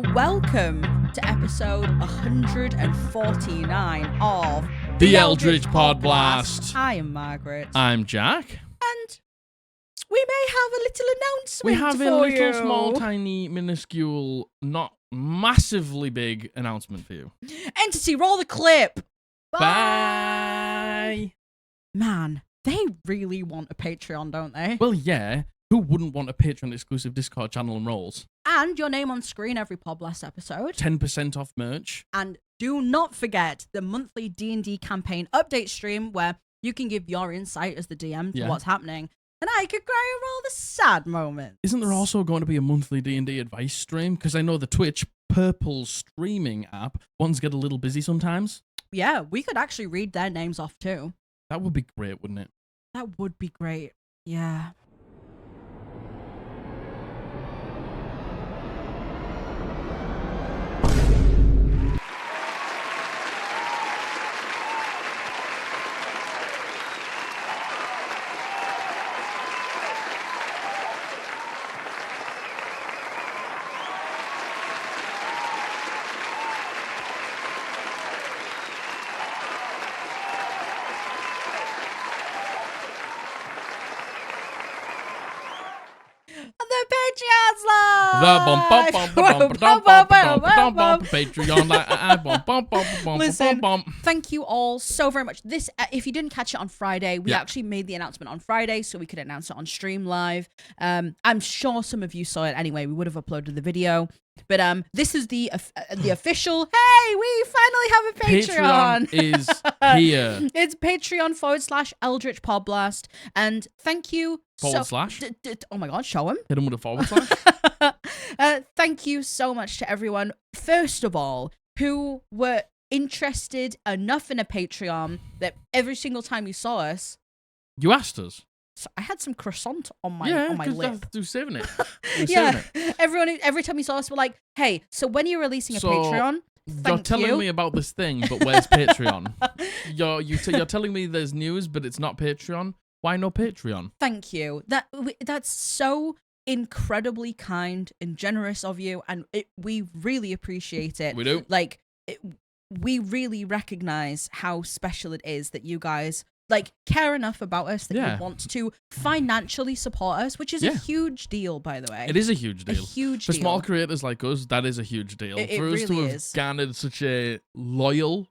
and welcome to episode 149 of The Eldritch Podblast. I am Margaret. I'm Jack. And we may have a little announcement We have for a little you. small, tiny, minuscule, not massively big announcement for you. Entity, roll the clip. Bye. Man, they really want a Patreon, don't they? Well, yeah. Who wouldn't want a Patreon exclusive Discord channel and roles? And your name on screen every Podblast episode. 10% off merch. And do not forget the monthly D&D campaign update stream where you can give your insight as the DM to what's happening. And I could cry over all the sad moments. Isn't there also going to be a monthly D&D advice stream? Because I know the Twitch purple streaming app, ones get a little busy sometimes. Yeah, we could actually read their names off too. That would be great, wouldn't it? That would be great. Yeah. The Patreon's live! Patreon. Listen, thank you all so very much. This, if you didn't catch it on Friday, we actually made the announcement on Friday so we could announce it on stream live. I'm sure some of you saw it anyway. We would have uploaded the video. But this is the official, hey, we finally have a Patreon. Patreon is here. It's Patreon/Eldritch Podblast. And thank you. Forward slash. Oh my God, show him. Hit him with a forward slash. Thank you so much to everyone, first of all, who were interested enough in a Patreon that every single time you saw us, You asked us. so I had some croissant on my lip. You're saving it. Every time you saw us, we're like, hey, so when are you releasing a So, Patreon? You're telling me about this thing, but where's Patreon? You're telling me there's news, but it's not Patreon. Why no Patreon? Thank you. That's so incredibly kind and generous of you, and we really appreciate it. We do. We really recognize how special it is that you guys care enough about us that you want to financially support us, which is a huge deal, by the way. It is a huge deal. For small creators like us, that is a huge deal. It For us really to have is. garnered such a loyal,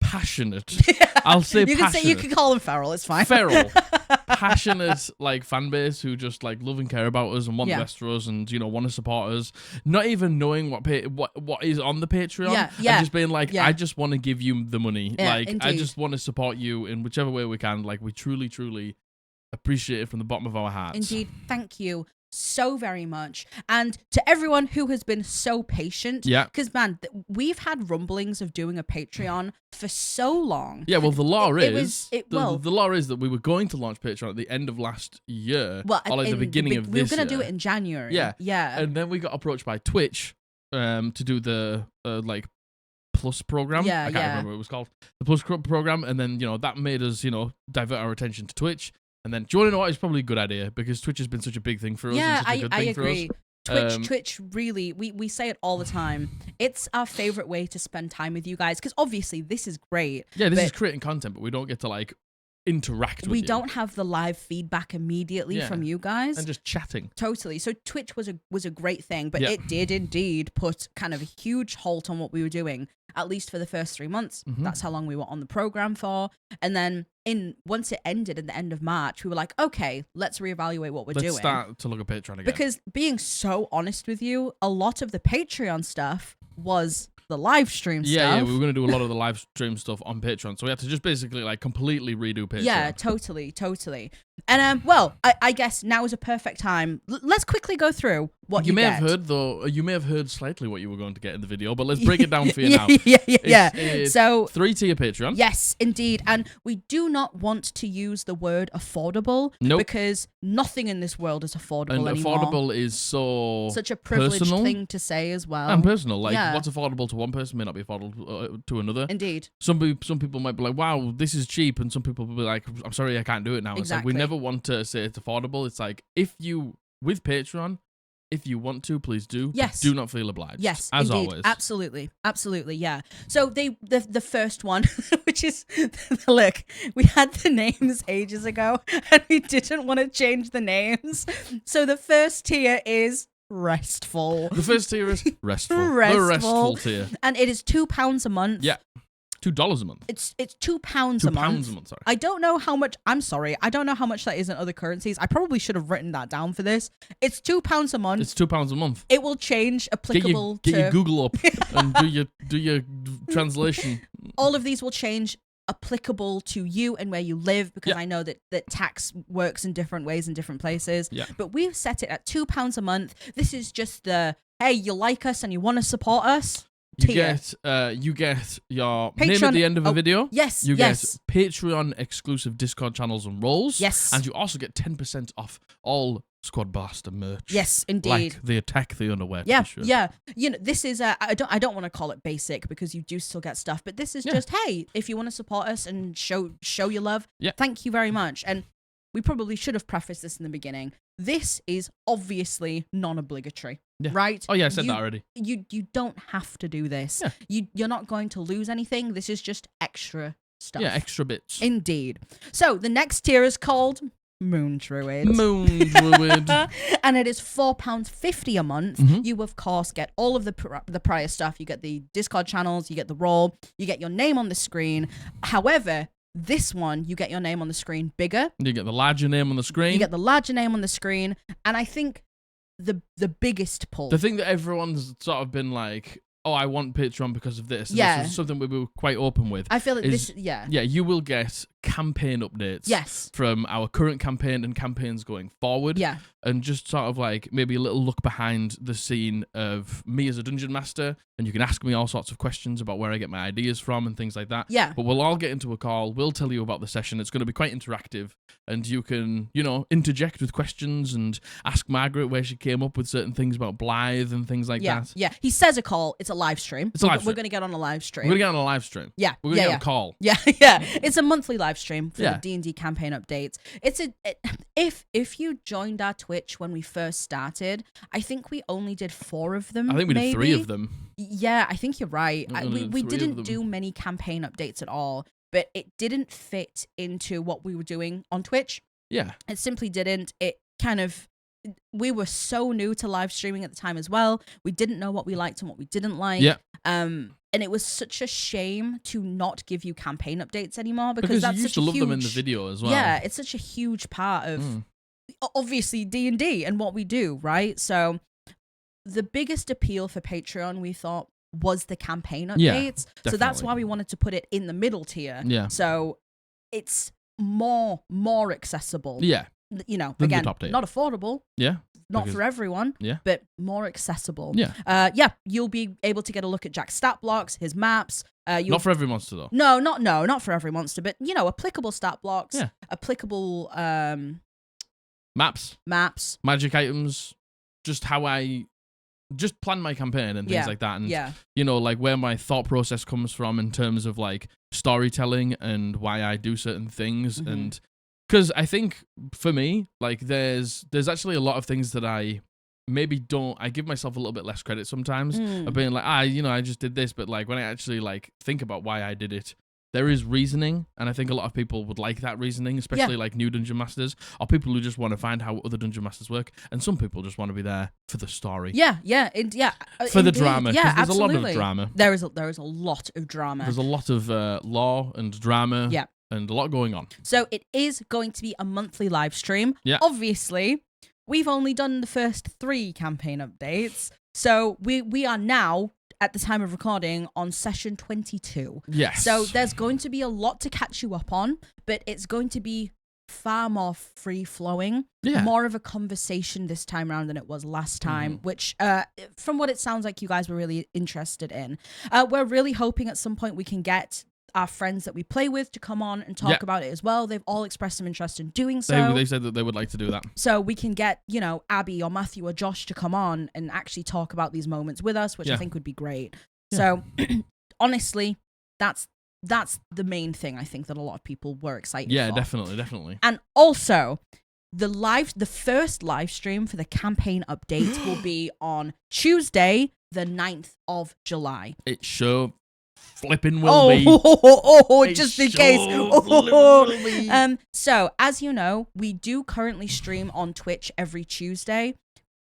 passionate. I'll say passionate. You can call him feral. It's fine. Feral, passionate fan base who just love and care about us and want the best for us and want to support us. Not even knowing what is on the Patreon. And just being I just want to give you the money. I just want to support you in whichever way we can. We truly, truly appreciate it from the bottom of our hearts. Indeed, thank you so very much. And to everyone who has been so patient, because man, we've had rumblings of doing a Patreon for so long. Yeah, well, the law is that we were going to launch Patreon at the end of last year, or the beginning of this year. We were going to do it in January. Yeah. And then we got approached by Twitch to do the Plus program. I can't remember what it was called. The Plus program, and then that made us divert our attention to Twitch. And then, do you want to know what? It's probably a good idea because Twitch has been such a big thing for us. Yeah, and such a good thing agree. For us. Twitch really, we say it all the time. It's our favorite way to spend time with you guys because obviously this is great. Yeah, this is creating content, but we don't get to interact with you. We don't have the live feedback immediately from you guys. And just chatting. Totally. So Twitch was a great thing, but it did indeed put kind of a huge halt on what we were doing, at least for the first 3 months. Mm-hmm. That's how long we were on the program for. And then once it ended at the end of March, we were like, okay, let's reevaluate what we're doing. Let's start to look at Patreon again. Because being so honest with you, a lot of the Patreon stuff was the live stream stuff. Yeah, we were going to do a lot of the live stream stuff on Patreon. So we had to just basically completely redo Patreon. Yeah, totally. And I guess now is a perfect time. Let's quickly go through what you may get. have heard, though. You may have heard slightly what you were going to get in the video, but let's break it down for you now. Yeah. So 3-tier Patreon. Yes, indeed. And we do not want to use the word affordable because nothing in this world is affordable anymore. Affordable is such a privileged personal thing to say as well. And personal. What's affordable to one person may not be affordable to another. Indeed. Some people might be like, wow, this is cheap. And some people will be like, I'm sorry, I can't do it now. Exactly. It's we never want to say it's affordable. It's if you, with Patreon, if you want to, please do. Yes. Do not feel obliged. Yes, as indeed. always. Absolutely, yeah. So the first one, which is, look, we had the names ages ago, and we didn't want to change the names. So the first tier is restful. The first tier is restful. The restful tier. And it is £2 a month. Yeah. $2 a month. It's £2 a month. £2 a month, sorry. I don't know how much. I'm sorry. I don't know how much that is in other currencies. I probably should have written that down for this. It's £2 a month. It's £2 a month. It will change applicable get your Google up and do your translation. All of these will change applicable to you and where you live, because I know that tax works in different ways in different places. Yeah. But we've set it at £2 a month. This is just the, hey, you like us and you want to support us. You get your Patreon, name at the end of a video. Yes. You get Patreon exclusive Discord channels and roles. Yes. And you also get 10% off all Squad Blaster merch. Yes, indeed. Like the Attack the Underwear t-shirt. Yeah. You know, this is I don't want to call it basic, because you do still get stuff, but this is just, hey, if you want to support us and show your love, thank you very much. And we probably should have prefaced this in the beginning. This is obviously non-obligatory, right? Oh yeah, I said that already. You don't have to do this. Yeah. You're not going to lose anything. This is just extra stuff. Yeah, extra bits. Indeed. So the next tier is called Moon Druid. Moon Druid. And it is £4.50 a month. Mm-hmm. You, of course, get all of the prior stuff. You get the Discord channels, you get the role, you get your name on the screen. However, this one, you get your name on the screen bigger. You get the larger name on the screen. You get the larger name on the screen. And I think the biggest pull. The thing that everyone's sort of been like, oh, I want Patreon because of this. And this is something we were quite open with. I feel like is, this, yeah, you will get campaign updates from our current campaign and campaigns going forward. Yeah. And just sort of like maybe a little look behind the scene of me as a dungeon master, and you can ask me all sorts of questions about where I get my ideas from and things like that. Yeah. But we'll all get into a call. We'll tell you about the session. It's going to be quite interactive, and you can, interject with questions and ask Margaret where she came up with certain things about Blythe and things like that. Yeah. He says a call. It's a live stream. It's a live stream. We're going to get on a live stream. We're going to get on a live stream. Yeah. We're going to get on a call. Yeah. It's a monthly live stream for the D&D campaign updates. If you joined our Twitch when we first started, I think we only did 4 of them. I think we did 3 of them. Yeah, I think you're right. We didn't them. do many campaign updates at all, but it didn't fit into what we were doing on Twitch. Yeah. It simply didn't. We were so new to live streaming at the time as well. We didn't know what we liked and what we didn't like. Yeah. And it was such a shame to not give you campaign updates anymore, because that's you used such to a love huge, them in the video as well. Yeah, it's such a huge part of obviously D&D and what we do, right? So the biggest appeal for Patreon, we thought, was the campaign updates. So that's why we wanted to put it in the middle tier. Yeah. So it's more accessible. Yeah. Again, not affordable. Yeah. Not for everyone, but more accessible. Yeah. You'll be able to get a look at Jack's stat blocks, his maps. Not for every monster, though. No, not for every monster, but, applicable stat blocks, applicable maps, magic items, just how I just plan my campaign and things like that. And, like where my thought process comes from in terms of like storytelling and why I do certain things. Mm-hmm. And because I think for me, like there's actually a lot of things that I maybe I give myself a little bit less credit sometimes of being like, I just did this. But like when I actually like think about why I did it, there is reasoning. And I think a lot of people would like that reasoning, especially like new dungeon masters or people who just want to find how other dungeon masters work. And some people just want to be there for the story. For the drama. Yeah, there's absolutely. a lot of drama. There is a lot of drama. There's a lot of lore and drama. Yeah. And a lot going on. So it is going to be a monthly live stream. Yeah. Obviously, we've only done the first 3 campaign updates. So we are now, at the time of recording, on session 22. Yes. So there's going to be a lot to catch you up on, but it's going to be far more free-flowing. Yeah. More of a conversation this time around than it was last time, which, from what it sounds like, you guys were really interested in. We're really hoping at some point we can get our friends that we play with to come on and talk about it as well. They've all expressed some interest in doing so. They said that they would like to do that. So we can get, Abby or Matthew or Josh to come on and actually talk about these moments with us, which I think would be great. Yeah. So honestly, that's the main thing I think that a lot of people were excited for. Yeah, definitely. And also, the first live stream for the campaign update will be on Tuesday, the 9th of July. It sure flipping will be. Just in case. So, as you know, we do currently stream on Twitch every Tuesday.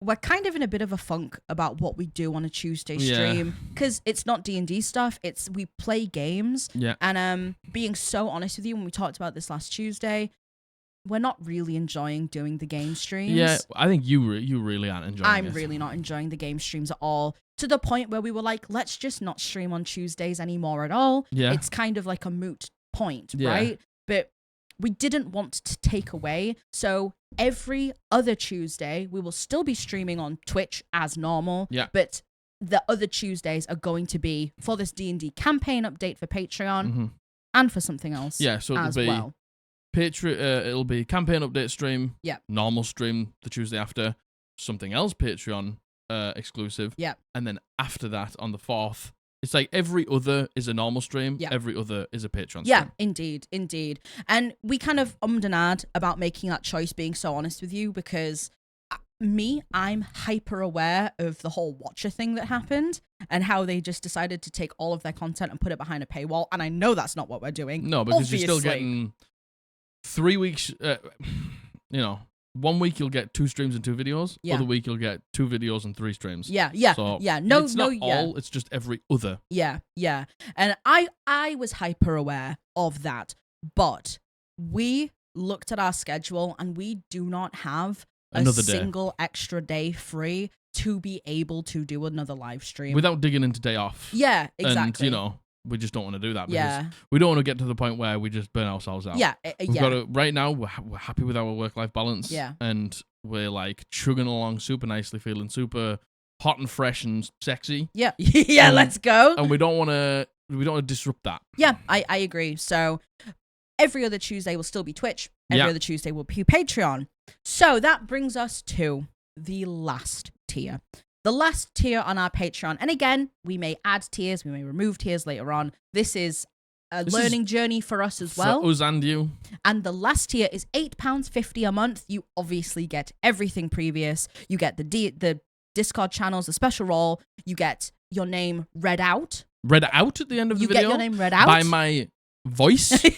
We're kind of in a bit of a funk about what we do on a Tuesday stream because it's not D&D stuff. It's we play games. Yeah. And being so honest with you, when we talked about this last Tuesday, we're not really enjoying doing the game streams. Yeah, I think you really aren't enjoying it. I'm really not enjoying the game streams at all. To the point where we were like, let's just not stream on Tuesdays anymore at all. Yeah. It's kind of like a moot point, right? But we didn't want to take away. So every other Tuesday, we will still be streaming on Twitch as normal. Yeah. But the other Tuesdays are going to be for this D&D campaign update for Patreon and for something else. Yeah, so it'll be it'll be campaign update stream. Yeah. Normal stream the Tuesday after. Something else Patreon exclusive. Yeah. And then after that on the 4th, it's like every other is a normal stream. Yeah. Every other is a Patreon stream. Yeah, indeed. And we kind of and ahed about making that choice, being so honest with you, because I'm hyper aware of the whole Watcher thing that happened and how they just decided to take all of their content and put it behind a paywall. And I know that's not what we're doing. No, because you're still getting 3 weeks, 1 week you'll get 2 streams and 2 videos. Yeah. Other week you'll get 2 videos and 3 streams. Yeah. So it's not all, it's just every other. Yeah. And I was hyper aware of that, but we looked at our schedule and we do not have another single extra day free to be able to do another live stream. Without digging into day off. Yeah, exactly. And, we just don't want to do that because we don't want to get to the point where we just burn ourselves out. Yeah, We've got to, right now, we're happy with our work-life balance. Yeah. And we're like chugging along super nicely, feeling super hot and fresh and sexy. Yeah. Let's go. And we don't want to disrupt that. Yeah, I agree. So every other Tuesday will still be Twitch. Every other Tuesday will be Patreon. So that brings us to the last tier. The last tier on our Patreon. And again, we may add tiers, we may remove tiers later on. This is a learning journey for us as well. For us and you. And the last tier is £8.50 a month. You obviously get everything previous. You get the Discord channels, the special role. You get your name read out. Read out at the end of the video? You get your name read out. By my voice? You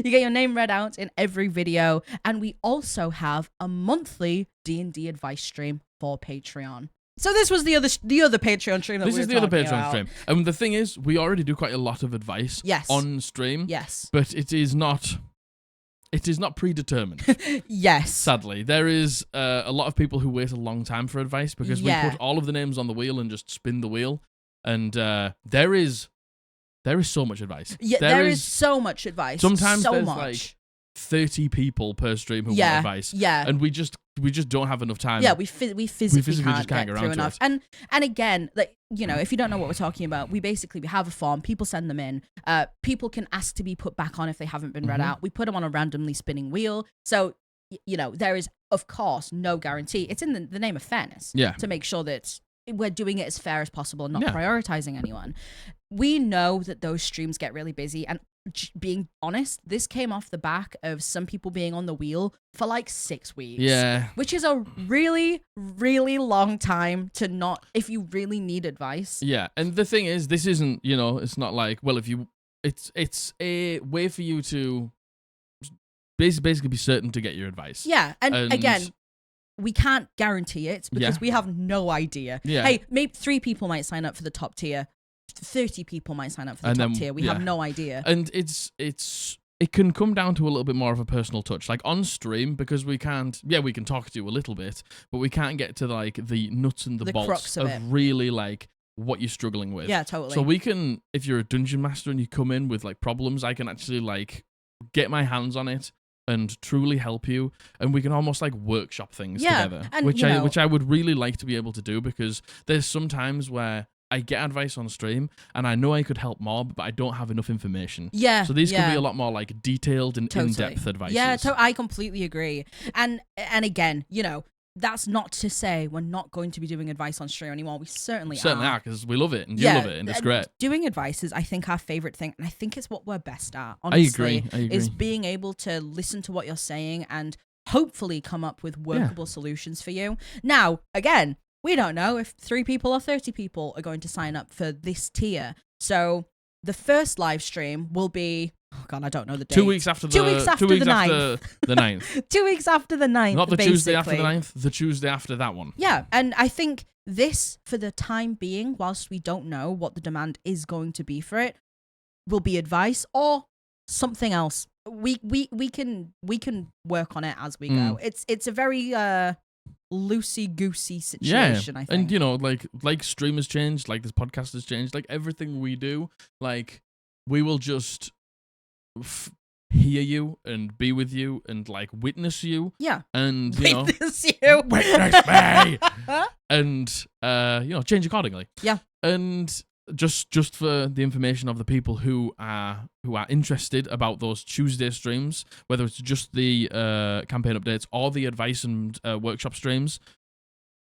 get your name read out in every video. And we also have a monthly D&D advice stream for Patreon. So this was the other Patreon stream that we were talking about. This is the other Patreon stream. And the thing is, we already do quite a lot of advice on stream. Yes. But it is not predetermined. Yes. Sadly. There is a lot of people who wait a long time for advice because we put all of the names on the wheel and just spin the wheel. And there is so much advice. Yeah, there is so much advice. Sometimes there's like 30 people per stream who want advice. Yeah. And we just don't have enough time. Yeah, we physically just can't get around enough. And again, like, if you don't know what we're talking about, we have a form. People send them in. People can ask to be put back on if they haven't been read out. We put them on a randomly spinning wheel. So, there is, of course, no guarantee. It's in the name of fairness. Yeah. To make sure that we're doing it as fair as possible and not prioritizing anyone. We know that those streams get really busy, and being honest, this came off the back of some people being on the wheel for like 6 weeks. Yeah. Which is a really, really long time to not, if you really need advice. Yeah. And the thing is, this isn't, it's not like, well, it's a way for you to basically be certain to get your advice. Yeah. And again, we can't guarantee it because we have no idea. Yeah. Hey, maybe 3 people might sign up for the top tier. 30 people might sign up for the top tier. We have no idea. And it can come down to a little bit more of a personal touch. Like on stream, because we can talk to you a little bit, but we can't get to like the nuts and the bolts crux of it. Really like what you're struggling with. Yeah, totally. So we can, if you're a dungeon master and you come in with like problems, I can actually like get my hands on it and truly help you, and we can almost like workshop things together, and, which I would really like to be able to do, because there's some times where I get advice on stream and I know I could help more, but I don't have enough information. Yeah. So these could be a lot more like detailed and in-depth advice. Yeah, I completely agree. And again, that's not to say we're not going to be doing advice on stream anymore. We certainly are, because we love it and you love it, and it's great. Doing advice is, I think, our favorite thing, and I think it's what we're best at. Honestly, I agree. Is being able to listen to what you're saying and hopefully come up with workable solutions for you. Now, again, we don't know if 3 people or 30 people are going to sign up for this tier. So the first live stream will be, oh God, I don't know the date. 2 weeks after the 9th. 2 weeks after the 9th. Not the Tuesday after the 9th, the Tuesday after that one. Yeah, and I think this, for the time being, whilst we don't know what the demand is going to be for it, will be advice or something else. We can work on it as we go. It's a very loosey-goosey situation, I think. And, like streamers change, like this podcast has changed, like everything we do, like we will just hear you and be with you and, like, witness you. Yeah. And, witness you. Witness me! And, change accordingly. Yeah. And just for the information of the people who are interested about those Tuesday streams, whether it's just the campaign updates or the advice and workshop streams,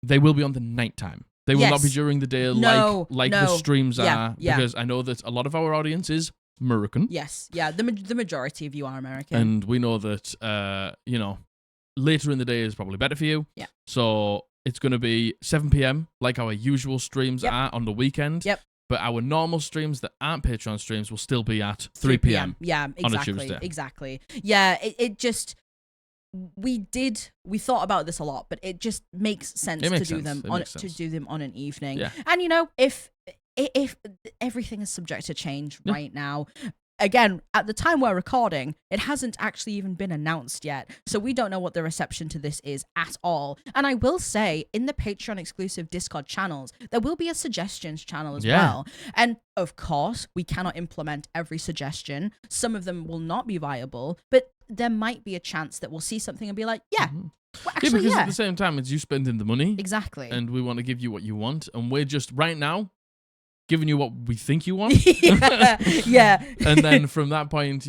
they will be on the nighttime. They will not be during the day like the streams are, because I know that a lot of our audience is American. Yes, yeah, the majority of you are American, and we know that later in the day is probably better for you. Yeah, so it's going to be 7 p.m. like our usual streams are on the weekend. Yep. But our normal streams that aren't Patreon streams will still be at 3 p.m. Yeah, exactly. On a Tuesday. Exactly. Yeah, it just, we thought about this a lot, but it just makes sense to do them on an evening. Yeah. And if everything is subject to change right now. Again, at the time we're recording, it hasn't actually even been announced yet. So we don't know what the reception to this is at all. And I will say, in the Patreon exclusive Discord channels, there will be a suggestions channel as well. And of course, we cannot implement every suggestion. Some of them will not be viable, but there might be a chance that we'll see something and be like, well, actually, because at the same time, it's you spending the money. Exactly. And we want to give you what you want. And we're just, right now, giving you what we think you want. Yeah. And then from that point,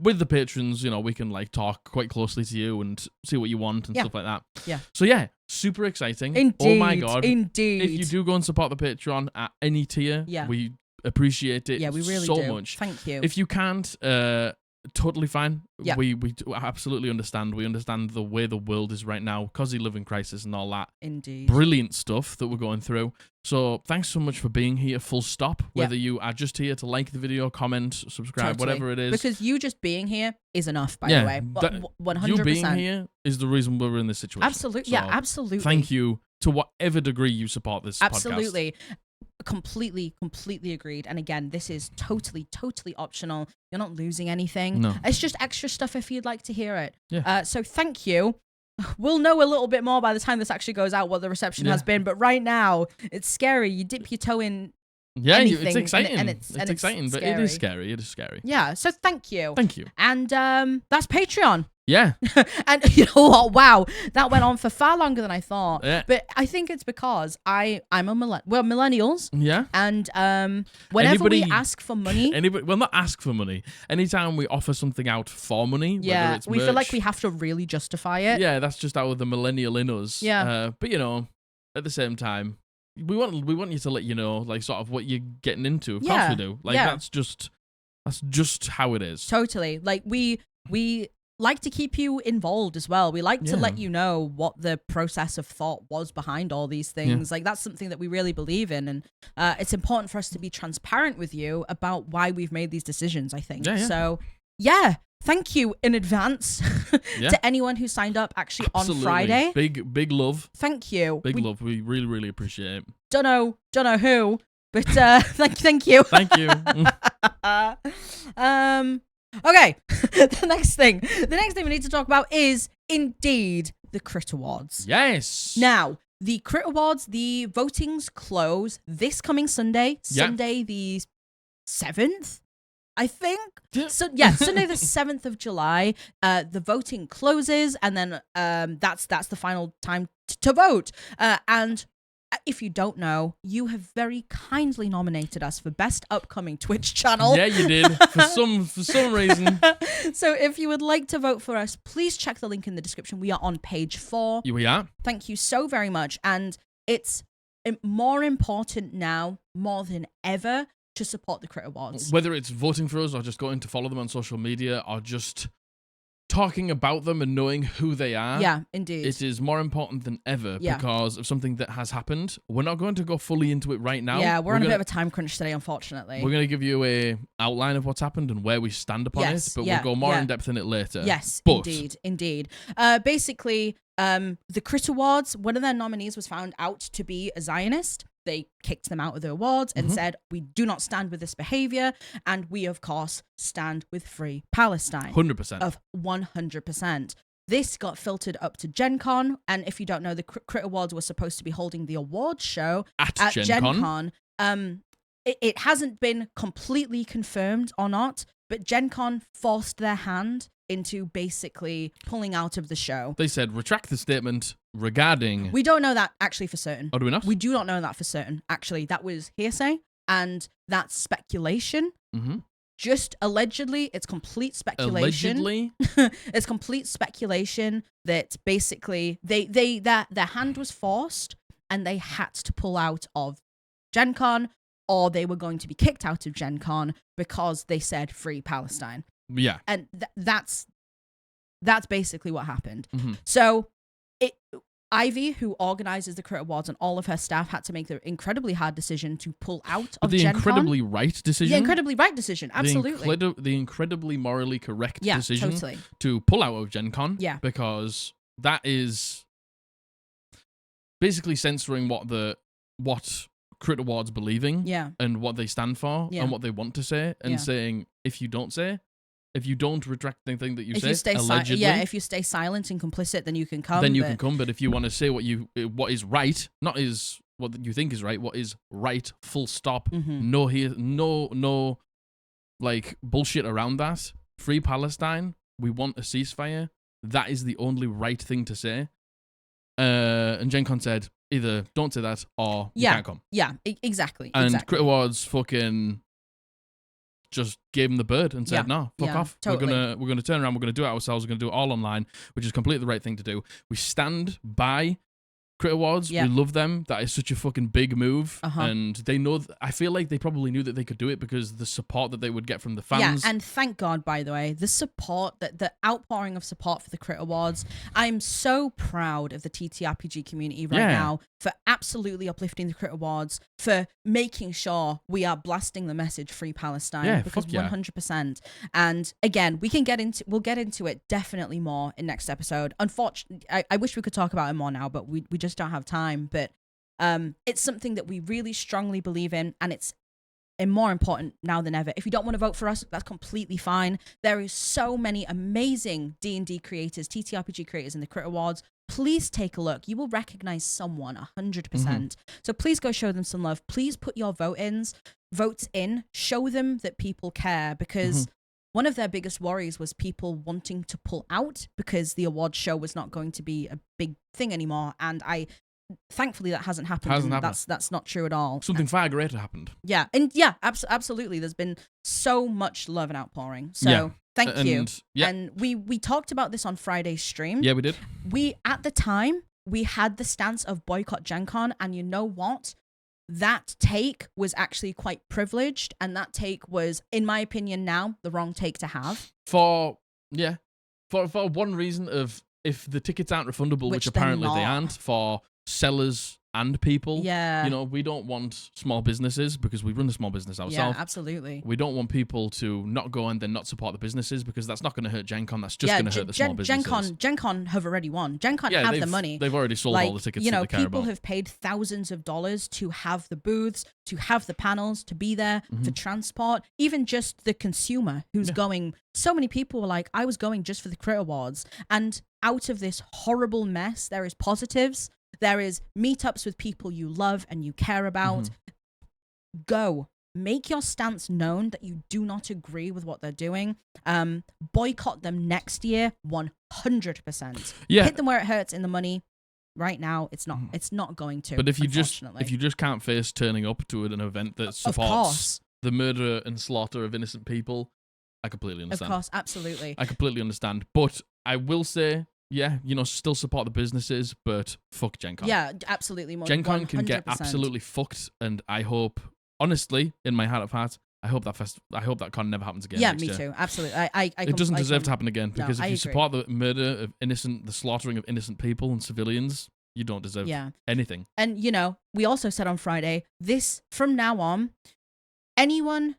with the patrons, we can like talk quite closely to you and see what you want and stuff like that. Yeah. So super exciting. Indeed. Oh my God. Indeed. If you do go and support the Patreon at any tier, we appreciate it we really so do. much. Thank you. If you can't, totally fine. Yeah. We absolutely understand. We understand the way the world is right now, because of living crisis and all that. Indeed. Brilliant stuff that we're going through. So thanks so much for being here, full stop. Whether you are just here to like the video, comment, subscribe, whatever it is. Because you just being here is enough, by the way. 100%. You being here is the reason we're in this situation. Absolutely. So absolutely. Thank you to whatever degree you support this podcast. Absolutely. Completely agreed. And again, this is totally optional. You're not losing anything. No. It's just extra stuff if you'd like to hear it. Yeah. So thank you. We'll know a little bit more by the time this actually goes out what the reception has been. But right now, it's scary. You dip your toe in. Yeah, anything, it's exciting. And it's exciting, but it is scary. It is scary. Yeah. So thank you. Thank you. And that's Patreon. Yeah. And you know what? Wow, that went on for far longer than I thought. Yeah. But I think it's because we're millennials. Yeah. And whenever we ask for money, not ask for money. Anytime we offer something out for money, whether it's we merch, feel like we have to really justify it. Yeah, that's just out of the millennial in us. Yeah. But at the same time, we want you to let you know, like, sort of what you're getting into. Of course we do. Like that's just how it is. Totally. Like we like to keep you involved as well. We like to let you know what the process of thought was behind all these things. Like that's something that we really believe in, and it's important for us to be transparent with you about why we've made these decisions, I think. So thank you in advance to anyone who signed up actually on Friday. Big love. Thank you. Big love. We really, really appreciate it. Don't know who, but thank you. Thank you. Okay, the next thing we need to talk about is indeed the Crit Awards. Yes. Now, the Crit Awards, the votings close this coming Sunday, Sunday the 7th, I think. So Sunday the 7th of July, the voting closes, and then that's the final time to vote. And if you don't know, you have very kindly nominated us for Best Upcoming Twitch Channel. Yeah, you did. For some reason. So if you would like to vote for us, please check the link in the description. We are on page 4. Here we are. Thank you so very much. And it's more important now, more than ever, to support the Crit Awards. Whether it's voting for us or just going to follow them on social media or just talking about them and knowing who they are. Yeah, indeed. It is more important than ever because of something that has happened. We're not going to go fully into it right now. Yeah, we're on a bit of a time crunch today, unfortunately. We're going to give you a outline of what's happened and where we stand upon it, but we'll go more in depth in it later. Yes, indeed. Basically, the Crit Awards, one of their nominees was found out to be a Zionist. They kicked them out of the awards and said, we do not stand with this behavior. And we, of course, stand with Free Palestine. 100%. Of 100%. This got filtered up to Gen Con. And if you don't know, the Crit Awards were supposed to be holding the awards show at Gen Con. It hasn't been completely confirmed or not, but Gen Con forced their hand into basically pulling out of the show. They said, retract the statement regarding... We don't know that actually for certain. Oh, do we not? We do not know that for certain. Actually, that was hearsay, and that's speculation. Just allegedly, it's complete speculation. Allegedly? It's complete speculation that basically their hand was forced and they had to pull out of Gen Con, or they were going to be kicked out of Gen Con because they said Free Palestine. Yeah. And that's basically what happened. So Ivy, who organizes the Crit Awards, and all of her staff had to make the incredibly hard decision to pull out of Gen Con. The incredibly right decision. The incredibly right decision, absolutely. The incredibly morally correct decision totally. To pull out of Gen Con. Yeah. Because that is basically censoring what Crit Awards believing and what they stand for and what they want to say, and saying, if you don't retract anything that you say, allegedly, if you stay silent and complicit, then you can come. But if you want to say what is right, not is what you think is right, what is right, full stop, no like bullshit around that. Free Palestine. We want a ceasefire. That is the only right thing to say. And Gen Con said, either don't say that or you can't come. Yeah, exactly. And Crit Awards fucking just gave him the bird and said, no, fuck off. Totally. We're gonna turn around, we're gonna do it ourselves, we're gonna do it all online, which is completely the right thing to do. We stand by Crit Awards. We love them. That is such a fucking big move. And they know, I feel like they probably knew that they could do it because the support that they would get from the fans. Yeah, and thank God, by the way, the support, the outpouring of support for the Crit Awards. I'm so proud of the TTRPG community right now for absolutely uplifting the Crit Awards, for making sure we are blasting the message Free Palestine, because 100%. And again, we'll get into it definitely more in next episode. Unfortunately, I wish we could talk about it more now, but we just don't have time. But it's something that we really strongly believe in, and it's more important now than ever. If you don't want to vote for us, that's completely fine. There is so many amazing D&D creators, TTRPG creators in the Crit Awards. Please take a look. You will recognize someone 100%. So please go show them some love. Please put your votes in. Show them that people care, because one of their biggest worries was people wanting to pull out because the awards show was not going to be a big thing anymore. And thankfully that hasn't happened. That's not true at all. Something far greater happened. Yeah. And absolutely. There's been so much love and outpouring. So thank you. And we talked about this on Friday's stream. Yeah, we did. At the time, we had the stance of boycott Gen Con, and you know what? That take was actually quite privileged, and that take was, in my opinion now, the wrong take to have. For one reason of, if the tickets aren't refundable, which apparently they aren't, for sellers and people. Yeah. You know, we don't want small businesses, because we run a small business ourselves. Yeah, absolutely. We don't want people to not go and then not support the businesses, because that's not going to hurt Gen Con. That's just going to hurt the small businesses. Gen Con have already won. Gen Con have the money. They've already sold all the tickets that they care about. People have paid thousands of dollars to have the booths, to have the panels, to be there, for transport. Even just the consumer who's going. So many people were like, I was going just for the Crit Awards. And out of this horrible mess, there is positives. There is meetups with people you love and you care about. Go. Make your stance known that you do not agree with what they're doing. Boycott them next year, 100%. Yeah. Hit them where it hurts in the money. right now, it's not going to. But if you just can't face turning up to an event that supports the murder and slaughter of innocent people, I completely understand. Of course, absolutely. I completely understand. But I will say, yeah, still support the businesses, but fuck Gen Con. Yeah, absolutely. Gen Con can get absolutely fucked, and I hope, honestly, in my heart of hearts, I hope that con never happens again. Yeah, me too. Absolutely. It doesn't deserve to happen again, because if you agree. support the murder of the slaughtering of innocent people and civilians, you don't deserve anything. And we also said on Friday, this from now on, anyone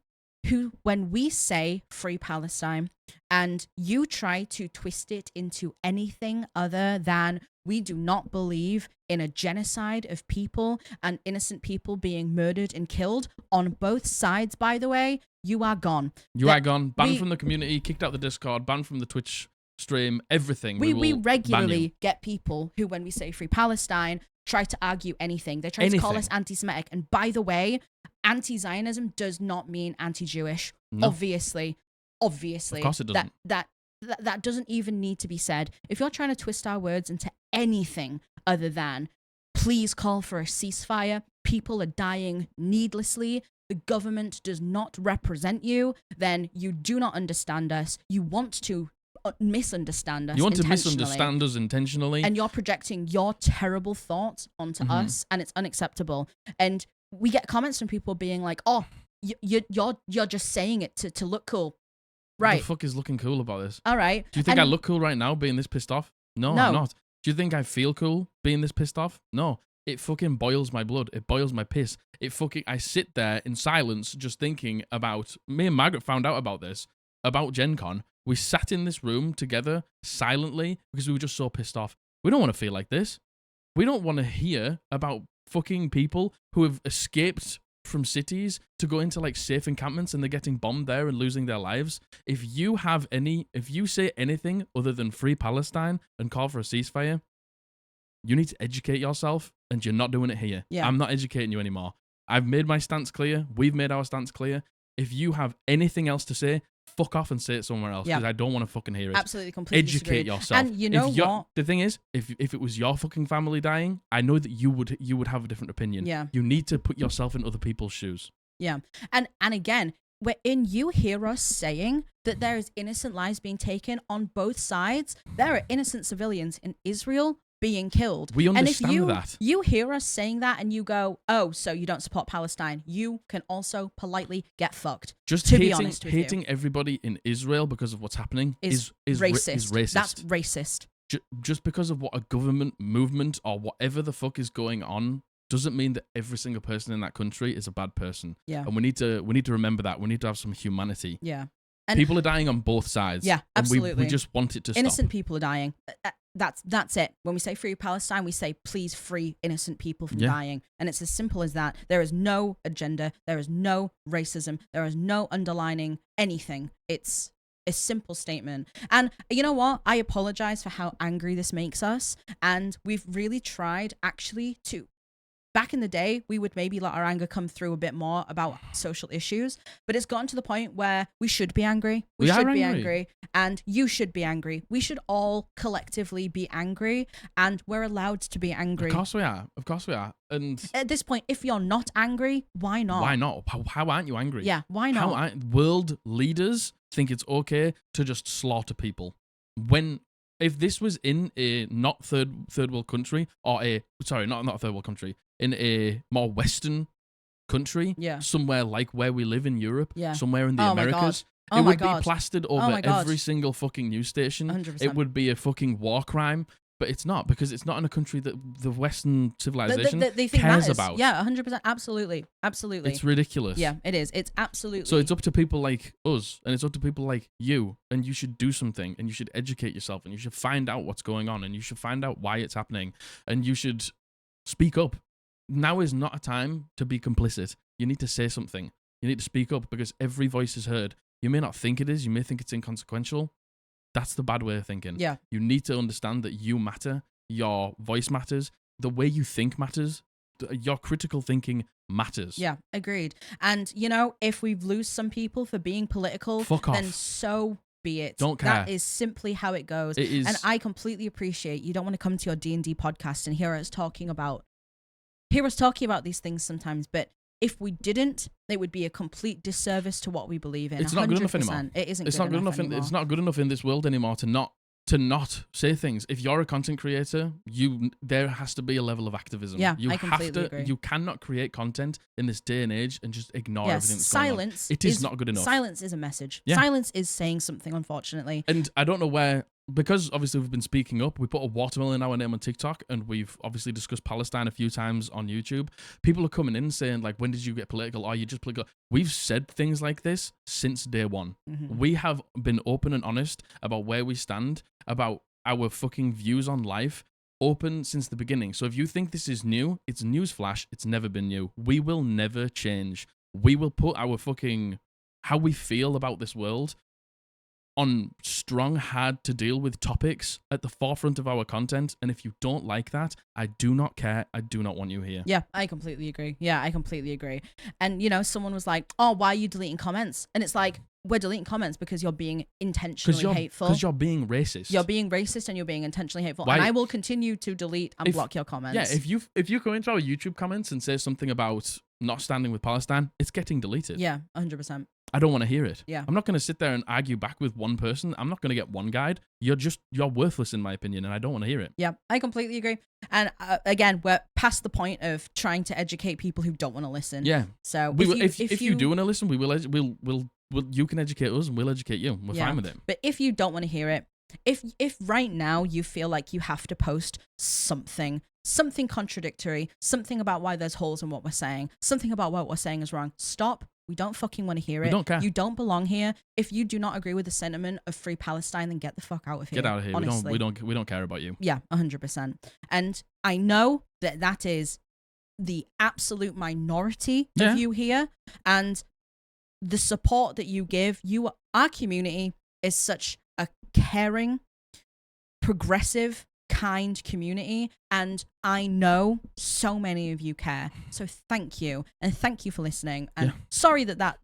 who, when we say free Palestine, and you try to twist it into anything other than we do not believe in a genocide of people and innocent people being murdered and killed on both sides, by the way, you are gone. You are gone. Banned from the community, kicked out the Discord, banned from the Twitch stream, everything. We regularly get people who, when we say free Palestine, try to argue anything. They try to call us anti-Semitic. And by the way, anti-Zionism does not mean anti-Jewish. No. Obviously. Of course it doesn't. That doesn't even need to be said. If you're trying to twist our words into anything other than please call for a ceasefire, people are dying needlessly, the government does not represent you, then you do not understand us. You want to misunderstand us. You want to misunderstand us intentionally. And you're projecting your terrible thoughts onto us, and it's unacceptable. And we get comments from people being like, oh, you're just saying it to look cool. Right. What the fuck is looking cool about this? All right. Do you think I look cool right now being this pissed off? No, I'm not. Do you think I feel cool being this pissed off? No. It fucking boils my blood. It boils my piss. I sit there in silence just thinking about, me and Margaret found out about this, about Gen Con. We sat in this room together silently because we were just so pissed off. We don't want to feel like this. We don't want to hear about fucking people who have escaped from cities to go into like safe encampments and they're getting bombed there and losing their lives. If you say anything other than free Palestine and call for a ceasefire, you need to educate yourself, and you're not doing it here. Yeah. I'm not educating you anymore. I've made my stance clear. We've made our stance clear. If you have anything else to say, fuck off and say it somewhere else, because I don't want to fucking hear it. Absolutely, completely Educate yourself. And you know what? The thing is, if it was your fucking family dying, I know that you would have a different opinion. Yeah. You need to put yourself in other people's shoes. Yeah. And again, you hear us saying that there is innocent lives being taken on both sides. There are innocent civilians in Israel being killed. We understand that. You hear us saying that and you go, oh, so you don't support Palestine. You can also politely get fucked. Just hating everybody in Israel because of what's happening is racist. Is racist. That's racist. Just because of what a government movement or whatever the fuck is going on doesn't mean that every single person in that country is a bad person. Yeah. And we need to remember that. We need to have some humanity. Yeah. And people are dying on both sides. Yeah, absolutely. And we just want it to stop. Innocent people are dying. That's it. When we say free Palestine, we say please free innocent people from dying. And it's as simple as that. There is no agenda. There is no racism. There is no underlining anything. It's a simple statement. And you know what? I apologize for how angry this makes us. And we've really tried actually to... Back in the day, we would maybe let our anger come through a bit more about social issues, but it's gotten to the point where we should be angry. We should be angry, and you should be angry. We should all collectively be angry, and we're allowed to be angry. Of course we are. Of course we are. And at this point, if you're not angry, why not? Why not? How aren't you angry? Yeah, why not? World leaders think it's okay to just slaughter people. If this was in a not third world country, or not a third world country, in a more Western country, somewhere like where we live in Europe, somewhere in the Americas, it would be plastered over every single fucking news station. 100%. It would be a fucking war crime. But it's not, because it's not in a country that the Western civilization they think cares matters. about. Yeah, 100%. Absolutely. Absolutely. It's ridiculous. Yeah, it is. It's absolutely. So it's up to people like us, and it's up to people like you, and you should do something, and you should educate yourself, and you should find out what's going on, and you should find out why it's happening, and you should speak up. Now is not a time to be complicit. You need to say something. You need to speak up, because every voice is heard. You may not think it is. You may think it's inconsequential. That's the bad way of thinking. Yeah. You need to understand that you matter. Your voice matters. The way you think matters. Your critical thinking matters. Yeah, agreed. And, if we lose some people for being political, fuck then off. so be it. Don't care. That is simply how it goes. It is. And I completely appreciate you don't want to come to your D&D podcast and hear us talking about these things sometimes, but if we didn't, it would be a complete disservice to what we believe in. It's not good enough anymore. It isn't. It's not good enough. It's not good enough in this world anymore to not say things. If you're a content creator, there has to be a level of activism. Yeah, I completely agree. You cannot create content in this day and age and just ignore everything that's going on. It is not good enough. Silence is a message. Yeah. Silence is saying something, unfortunately. And I don't know where, because obviously we've been speaking up, we put a watermelon in our name on TikTok, and we've obviously discussed Palestine a few times on YouTube. People are coming in saying, like, when did you get political? Are you just political? We've said things like this since day one. Mm-hmm. We have been open and honest about where we stand, about our fucking views on life, open since the beginning. So if you think this is new, it's newsflash. It's never been new. We will never change. We will put our fucking, how we feel about this world on strong, hard to deal with topics at the forefront of our content. And if you don't like that, I do not care. I do not want you here. Yeah, I completely agree. And, someone was like, oh, why are you deleting comments? And it's like, we're deleting comments because you're being intentionally hateful. Because you're being racist. You're being racist and you're being intentionally hateful. Why? And I will continue to delete and block your comments. Yeah, if you go into our YouTube comments and say something about not standing with Palestine, it's getting deleted. Yeah, 100%. I don't want to hear it. Yeah. I'm not going to sit there and argue back with one person. I'm not going to get one guide. You're worthless in my opinion, and I don't want to hear it. Yeah, I completely agree. And again, we're past the point of trying to educate people who don't want to listen. Yeah. So if you do want to listen, we'll you can educate us and we'll educate you. We're fine with it. But if you don't want to hear it, if right now you feel like you have to post something contradictory, something about why there's holes in what we're saying, something about what we're saying is wrong, stop. We don't fucking want to hear it. We don't care. You don't belong here. If you do not agree with the sentiment of free Palestine, then get the fuck out of here. Get out of here. Honestly. We don't care about you. Yeah, 100%. And I know that is the absolute minority of you here, and the support that you give. Our community is such a caring, progressive, kind community, and I know so many of you care. So thank you, and thank you for listening. And sorry that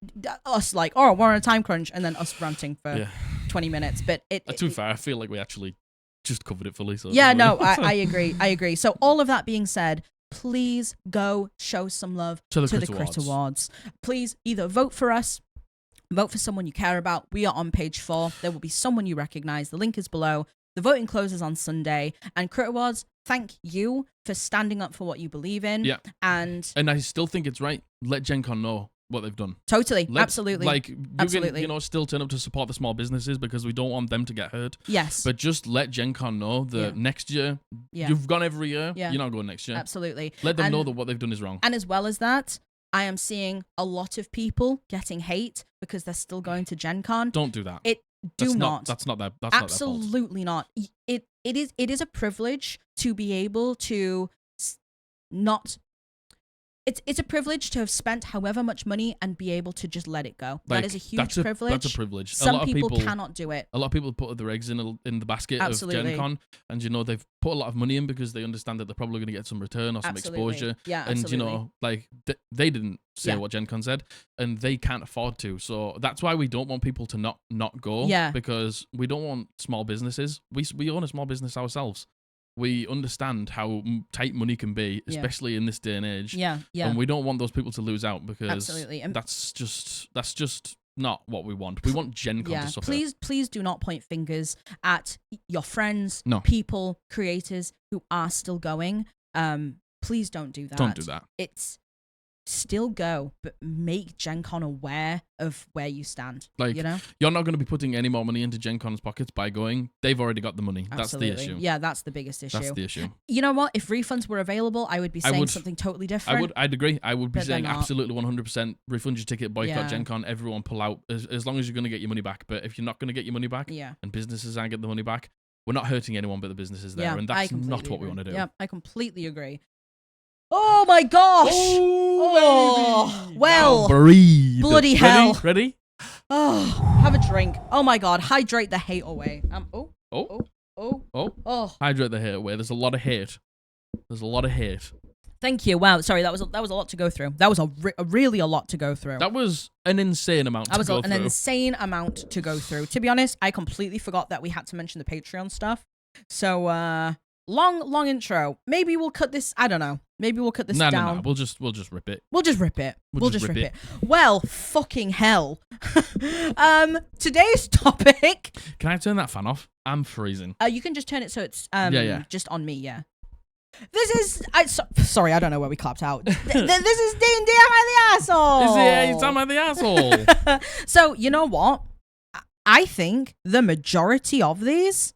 us like, oh, we're on a time crunch, and then us ranting for 20 minutes. But to be fair, I feel like we actually just covered it fully. So yeah, no, I agree. So all of that being said, please go show some love to the Crit Awards. Please either vote for us, vote for someone you care about. We are on page 4. There will be someone you recognize. The link is below. The voting closes on Sunday. And Crit Awards, thank you for standing up for what you believe in. Yeah. And I still think it's right. Let Gen Con know what they've done. Totally. Absolutely. Like, you can, still turn up to support the small businesses because we don't want them to get hurt. Yes. But just let Gen Con know that next year, you've gone every year, you're not going next year. Absolutely. Let them know that what they've done is wrong. And as well as that, I am seeing a lot of people getting hate because they're still going to Gen Con. Don't do that. That's absolutely not. It is a privilege to be able to not. It's a privilege to have spent however much money and be able to just let it go. That is a huge privilege. That's a privilege. Some people cannot do it. A lot of people put their eggs in the basket of Gen Con, and they've put a lot of money in because they understand that they're probably going to get some return or some exposure. Yeah, and absolutely. they didn't say what Gen Con said, and they can't afford to. So that's why we don't want people to not go. Yeah. Because we don't want small businesses. We own a small business ourselves. We understand how tight money can be, especially in this day and age. Yeah. And we don't want those people to lose out because absolutely. That's just not what we want. We want Gen Con to suffer. Please do not point fingers at your friends, people, creators who are still going. Please don't do that. Don't do that. It's still go, but make Gen Con aware of where you stand. You're not going to be putting any more money into Gen Con's pockets by going. They've already got the money. Absolutely. That's the issue. Yeah, that's the biggest issue. That's the issue. You know what? If refunds were available, I would be saying something totally different. I'd agree. I would be saying absolutely 100% refund your ticket, boycott Gen Con, everyone pull out, as long as you're going to get your money back. But if you're not going to get your money back and businesses aren't getting the money back, we're not hurting anyone but the businesses there. And that's not what we want to do. Yeah, I completely agree. Oh my gosh! Oh, well, breathe. Bloody hell! Ready? Oh, have a drink. Oh my god, hydrate the hate away. Hydrate the hate away. There's a lot of hate. Thank you. Wow. Sorry, that was a lot to go through. That was really a lot to go through. That was an insane amount to go through. That was an insane amount to go through. To be honest, I completely forgot that we had to mention the Patreon stuff. So, long intro. Maybe we'll cut this. I don't know. Maybe we'll cut this down. No. We'll just rip it. We'll just rip it. We'll just rip it. Well, fucking hell. Today's topic. Can I turn that fan off? I'm freezing. You can just turn it so it's just on me. Yeah. This is sorry, I don't know where we clapped out. This is D&D. Am I the asshole? Am I the asshole? So you know what? I think the majority of these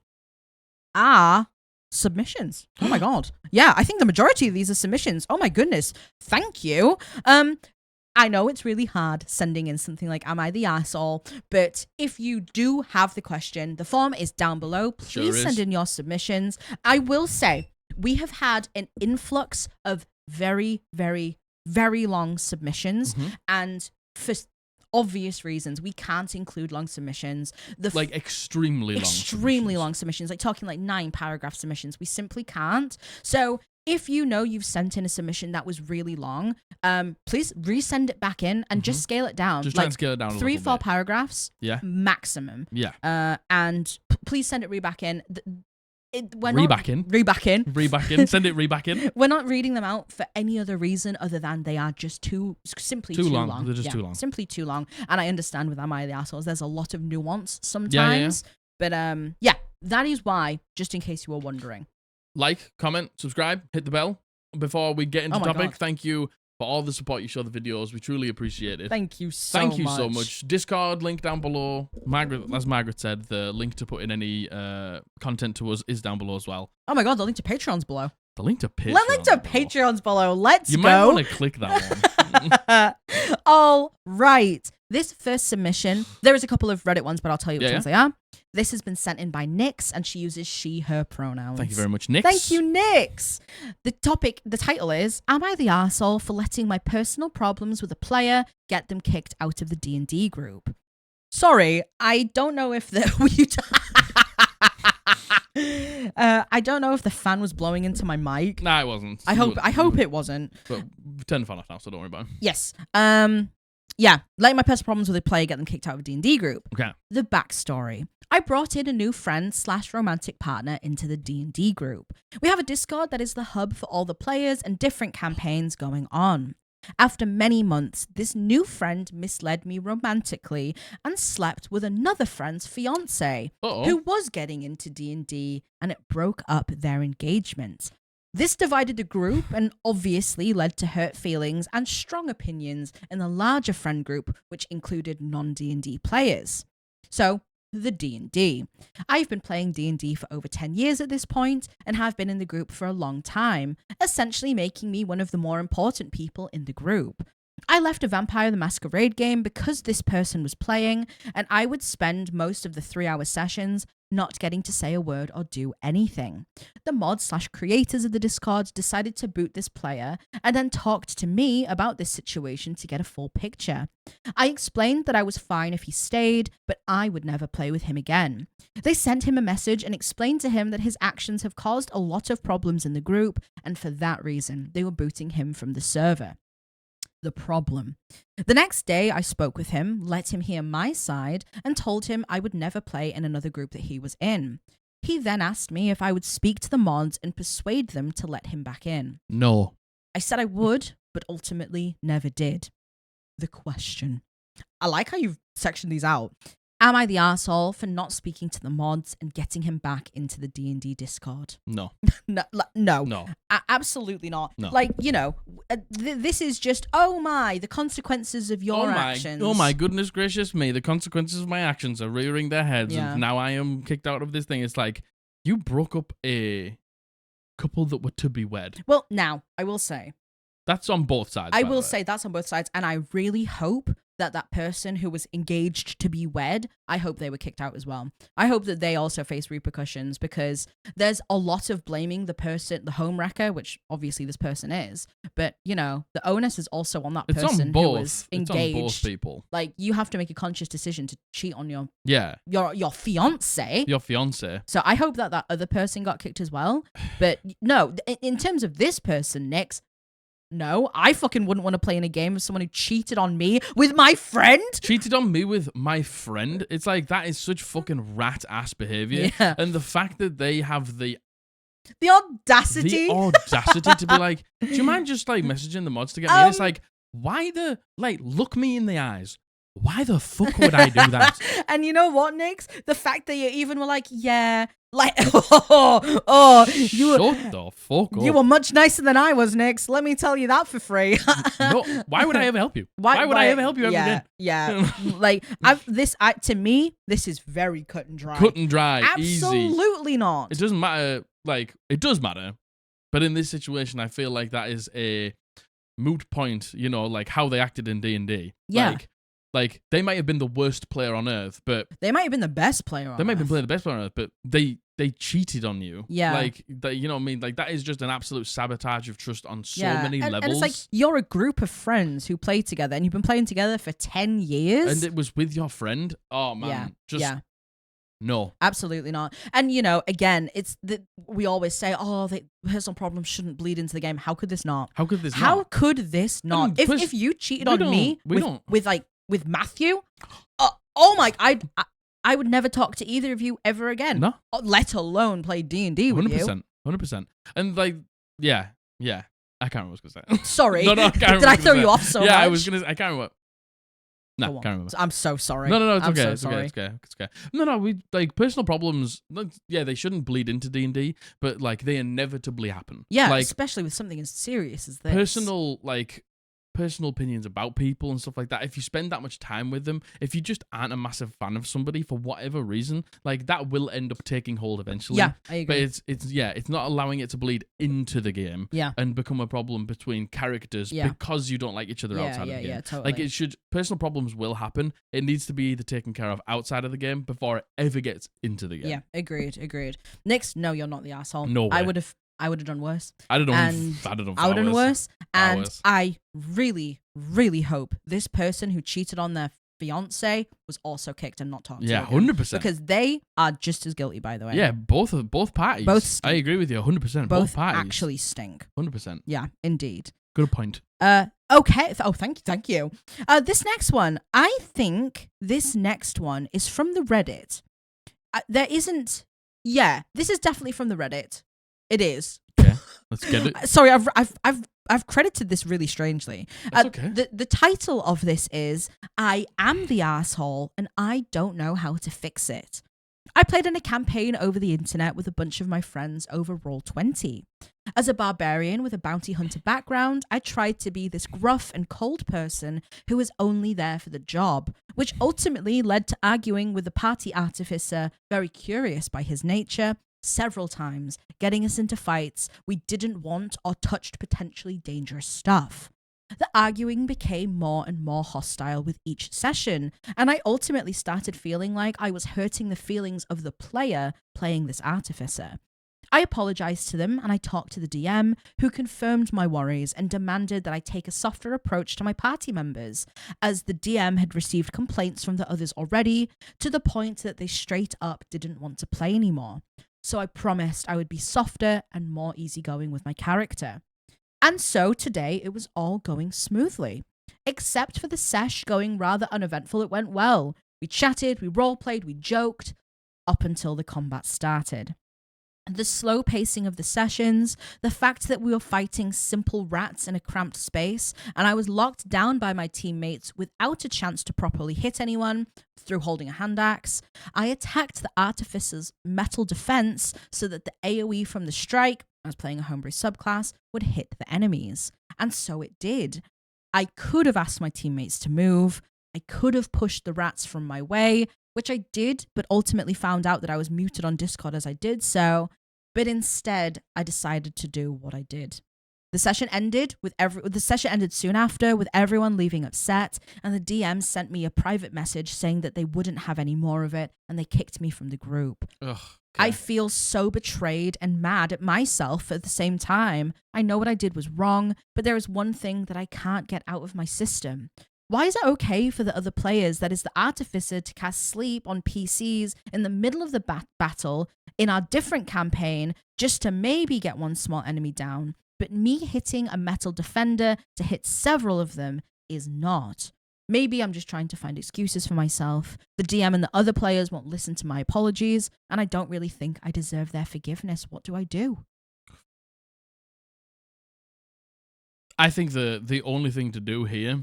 are submissions. Oh my god. Yeah, I think the majority of these are submissions. Oh my goodness. Thank you. I know it's really hard sending in something like, am I the asshole? But if you do have the question, the form is down below. Please send in your submissions. I will say, we have had an influx of very, very, very long submissions. And for obvious reasons, we can't include long submissions. Extremely long submissions. Like talking like 9-paragraph submissions. We simply can't. So if you know you've sent in a submission that was really long, please resend it back in and just scale it down. Just try and scale it down 3-4 paragraphs maximum. Yeah. And please send it back in. Reback in. Send it reback in. We're not reading them out for any other reason other than they are just simply too long. They're just too long. Simply too long. And I understand with Am I the Assholes, there's a lot of nuance sometimes. Yeah. But that is why, just in case you were wondering. Like, comment, subscribe, hit the bell. Before we get into the topic, thank you for all the support you show the videos. We truly appreciate it. Thank you so much. Discord link down below. As Margaret said, the link to put in any content to us is down below as well. Oh my god, the link to Patreon's below. The link to Patreon's below. Let's go. You might want to click that one. All right. This first submission, there is a couple of Reddit ones, but I'll tell you which ones they are. This has been sent in by Nyx, and she uses she, her pronouns. Thank you very much, Nyx. Thank you, Nyx. The title is, Am I the arsehole for letting my personal problems with a player get them kicked out of the D&D group? Sorry, I don't know if I don't know if the fan was blowing into my mic. Nah, it wasn't. I hope it wasn't. But turn the fan off now, so don't worry about it. Yes. Yeah, letting my personal problems with a player get them kicked out of a D&D group. Okay. The backstory. I brought in a new friend/romantic partner into the D&D group. We have a Discord that is the hub for all the players and different campaigns going on. After many months, this new friend misled me romantically and slept with another friend's fiancé, who was getting into D&D, and it broke up their engagement. This divided the group and obviously led to hurt feelings and strong opinions in the larger friend group, which included non-D&D players. So, the D&D. I've been playing D&D for over 10 years at this point and have been in the group for a long time, essentially making me one of the more important people in the group. I left a Vampire the Masquerade game because this person was playing, and I would spend most of the 3-hour sessions not getting to say a word or do anything. The mods/creators of the Discord decided to boot this player and then talked to me about this situation to get a full picture. I explained that I was fine if he stayed, but I would never play with him again. They sent him a message and explained to him that his actions have caused a lot of problems in the group, and for that reason, they were booting him from the server. The problem. The next day, I spoke with him, let him hear my side, and told him I would never play in another group that he was in. He then asked me if I would speak to the mods and persuade them to let him back in. No. I said I would, but ultimately never did. The question. I like how you've sectioned these out. Am I the arsehole for not speaking to the mods and getting him back into the D&D Discord? No. No. Absolutely not. No. Like, this is just, the consequences of your actions. Oh my goodness gracious me. The consequences of my actions are rearing their heads, and now I am kicked out of this thing. It's like, you broke up a couple that were to be wed. Well, now, I will say. That's on both sides. I will say that's on both sides, and I really hope that person who was engaged to be wed, I hope they were kicked out as well. I hope that they also face repercussions, because there's a lot of blaming the person, the home wrecker, which obviously this person is, but the onus is also on that person who was engaged. It's on both people. Like, you have to make a conscious decision to cheat on your fiance. Your fiance. So I hope that other person got kicked as well. But no, in terms of this person, Nyx, No, I fucking wouldn't want to play in a game with someone who cheated on me with my friend. Cheated on me with my friend? It's like, that is such fucking rat-ass behavior. Yeah. And the fact that they have the audacity to be like, do you mind just like messaging the mods to get me in? It's like, why look me in the eyes. Why the fuck would I do that? And you know what, Nix? The fact that you even were like, yeah, like, you Shut the fuck up. You were much nicer than I was, Nix. Let me tell you that for free. No, why would I ever help you? Why would I ever help you ever again? Yeah, like, to me, this is very cut and dry. Cut and dry, Absolutely easy. not. It doesn't matter. Like, it does matter. But in this situation, I feel like that is a moot point, you know, like how they acted in D&D. Yeah. Like, they might have been the worst player on Earth, but... They might have been the best player on Earth. They might have been the best player on Earth, but they cheated on you. Yeah. Like, you know what I mean? Like, that is just an absolute sabotage of trust on so many levels. And it's like, you're a group of friends who play together, and you've been playing together for 10 years. And it was with your friend? Oh, man. No. Absolutely not. And, you know, again, we always say, the personal problems shouldn't bleed into the game. How could this not? How could this not? If you cheated on me with Matthew, I would never talk to either of you ever again. No. Let alone play D&D with 100%, you. 100%. And like, yeah. I can't remember what I was going to say. Sorry. No, I can't remember. Did I throw you off so much? Yeah, I was going to, I can't remember. No, can't remember. I'm so sorry. No, it's okay. So it's sorry. Okay. It's okay. No, we like personal problems. Yeah, they shouldn't bleed into D&D, but like they inevitably happen. Yeah, like, especially with something as serious as this. Personal opinions about people and stuff like that. If you spend that much time with them, if you just aren't a massive fan of somebody for whatever reason, like that will end up taking hold eventually. Yeah, I agree. But it's not allowing it to bleed into the game. Yeah. And become a problem between characters because you don't like each other outside of the game. Yeah, totally. Like personal problems will happen. It needs to be either taken care of outside of the game before it ever gets into the game. Yeah, agreed. Next, no, you're not the asshole. No way. I would have done worse. I would have done worse. And I really, really hope this person who cheated on their fiance was also kicked and not talked to. Yeah, 100%. Because they are just as guilty, by the way. Yeah, both parties. Both stink. I agree with you 100%. Both parties actually stink. 100%. Yeah, indeed. Good point. Okay. Thank you. This next one, I think this next one is from the Reddit. There isn't. Yeah, this is definitely from the Reddit. It is. Okay, let's get it. Sorry, I've credited this really strangely. That's okay. The title of this is "I Am the Asshole and I Don't Know How to Fix It." I played in a campaign over the internet with a bunch of my friends over Roll20. As a barbarian with a bounty hunter background, I tried to be this gruff and cold person who was only there for the job, which ultimately led to arguing with the party artificer, very curious by his nature, several times, getting us into fights we didn't want or touched potentially dangerous stuff. The arguing became more and more hostile with each session, and I ultimately started feeling like I was hurting the feelings of the player playing this artificer. I apologized to them and I talked to the DM, who confirmed my worries and demanded that I take a softer approach to my party members, as the DM had received complaints from the others already, to the point that they straight up didn't want to play anymore. So I promised I would be softer and more easygoing with my character. And so today it was all going smoothly. Except for the sesh going rather uneventful, it went well. We chatted, we roleplayed, we joked, up until the combat started. The slow pacing of the sessions, the fact that we were fighting simple rats in a cramped space, and I was locked down by my teammates without a chance to properly hit anyone through holding a hand axe. I attacked the artificer's metal defense so that the AoE from the strike, I was playing a homebrew subclass, would hit the enemies. And so it did. I could have asked my teammates to move. I could have pushed the rats from my way, which I did, but ultimately found out that I was muted on Discord as I did so. But instead, I decided to do what I did. The session ended soon after, with everyone leaving upset, and the DM sent me a private message saying that they wouldn't have any more of it, and they kicked me from the group. Ugh, okay. I feel so betrayed and mad at myself at the same time. I know what I did was wrong, but there is one thing that I can't get out of my system. Why is it okay for the other players, that is the artificer, to cast sleep on PCs in the middle of the battle in our different campaign just to maybe get one small enemy down? but me hitting a metal defender to hit several of them is not. Maybe I'm just trying to find excuses for myself. The DM and the other players won't listen to my apologies, and I don't really think I deserve their forgiveness. What do I do? I think the only thing to do here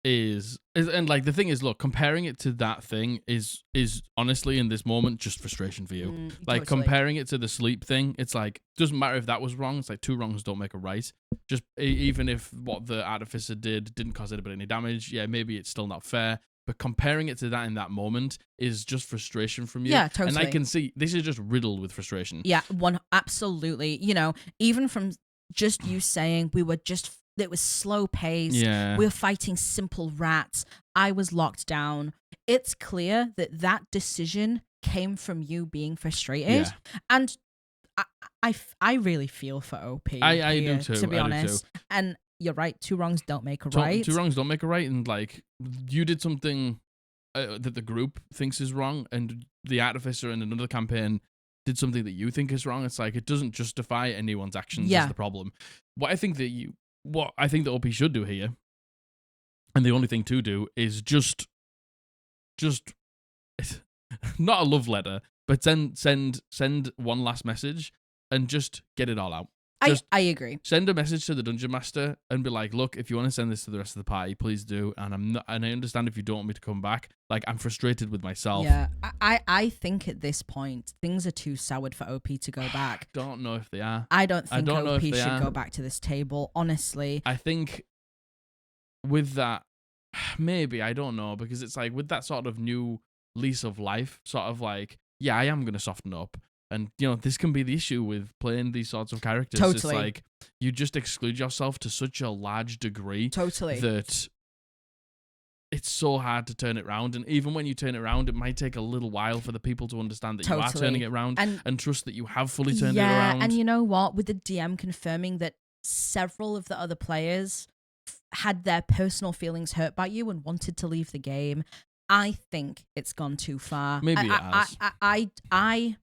is and like the thing is, look, comparing it to that thing is honestly in this moment just frustration for you. Like Totally. comparing it to the sleep thing, it's like doesn't matter if that was wrong. It's like two wrongs don't make a right. Just even if what the artificer didn't cause anybody any damage, yeah, maybe it's still not fair. But comparing it to that in that moment is just frustration from you. Yeah, totally. And I can see this is just riddled with frustration. Yeah, absolutely. You know, even from just you saying it was slow pace. Yeah. We were fighting simple rats. I was locked down. It's clear that decision came from you being frustrated. Yeah. And I really feel for OP. I do too. To be honest. And you're right. Two wrongs don't make a right. Two wrongs don't make a right. And like you did something that the group thinks is wrong, and the artificer in another campaign did something that you think is wrong. It's like it doesn't justify anyone's actions. Is the problem. What I think that OP should do here, and the only thing to do is just not a love letter, but send one last message and just get it all out. I agree. Send a message to the dungeon master and be like, look, if you want to send this to the rest of the party, please do. And I understand if you don't want me to come back. Like, I'm frustrated with myself. Yeah, I think at this point things are too soured for OP to go back. Don't know if they are. I don't think OP should go back to this table, honestly. I think with that, maybe, I don't know, because it's like with that sort of new lease of life, sort of like, yeah, I am going to soften up. And, you know, this can be the issue with playing these sorts of characters. Totally. It's like you just exclude yourself to such a large degree that it's so hard to turn it around. And even when you turn it around, it might take a little while for the people to understand that you are turning it around and trust that you have fully turned it around. And you know what? With the DM confirming that several of the other players had their personal feelings hurt by you and wanted to leave the game, I think it's gone too far. Maybe it has. I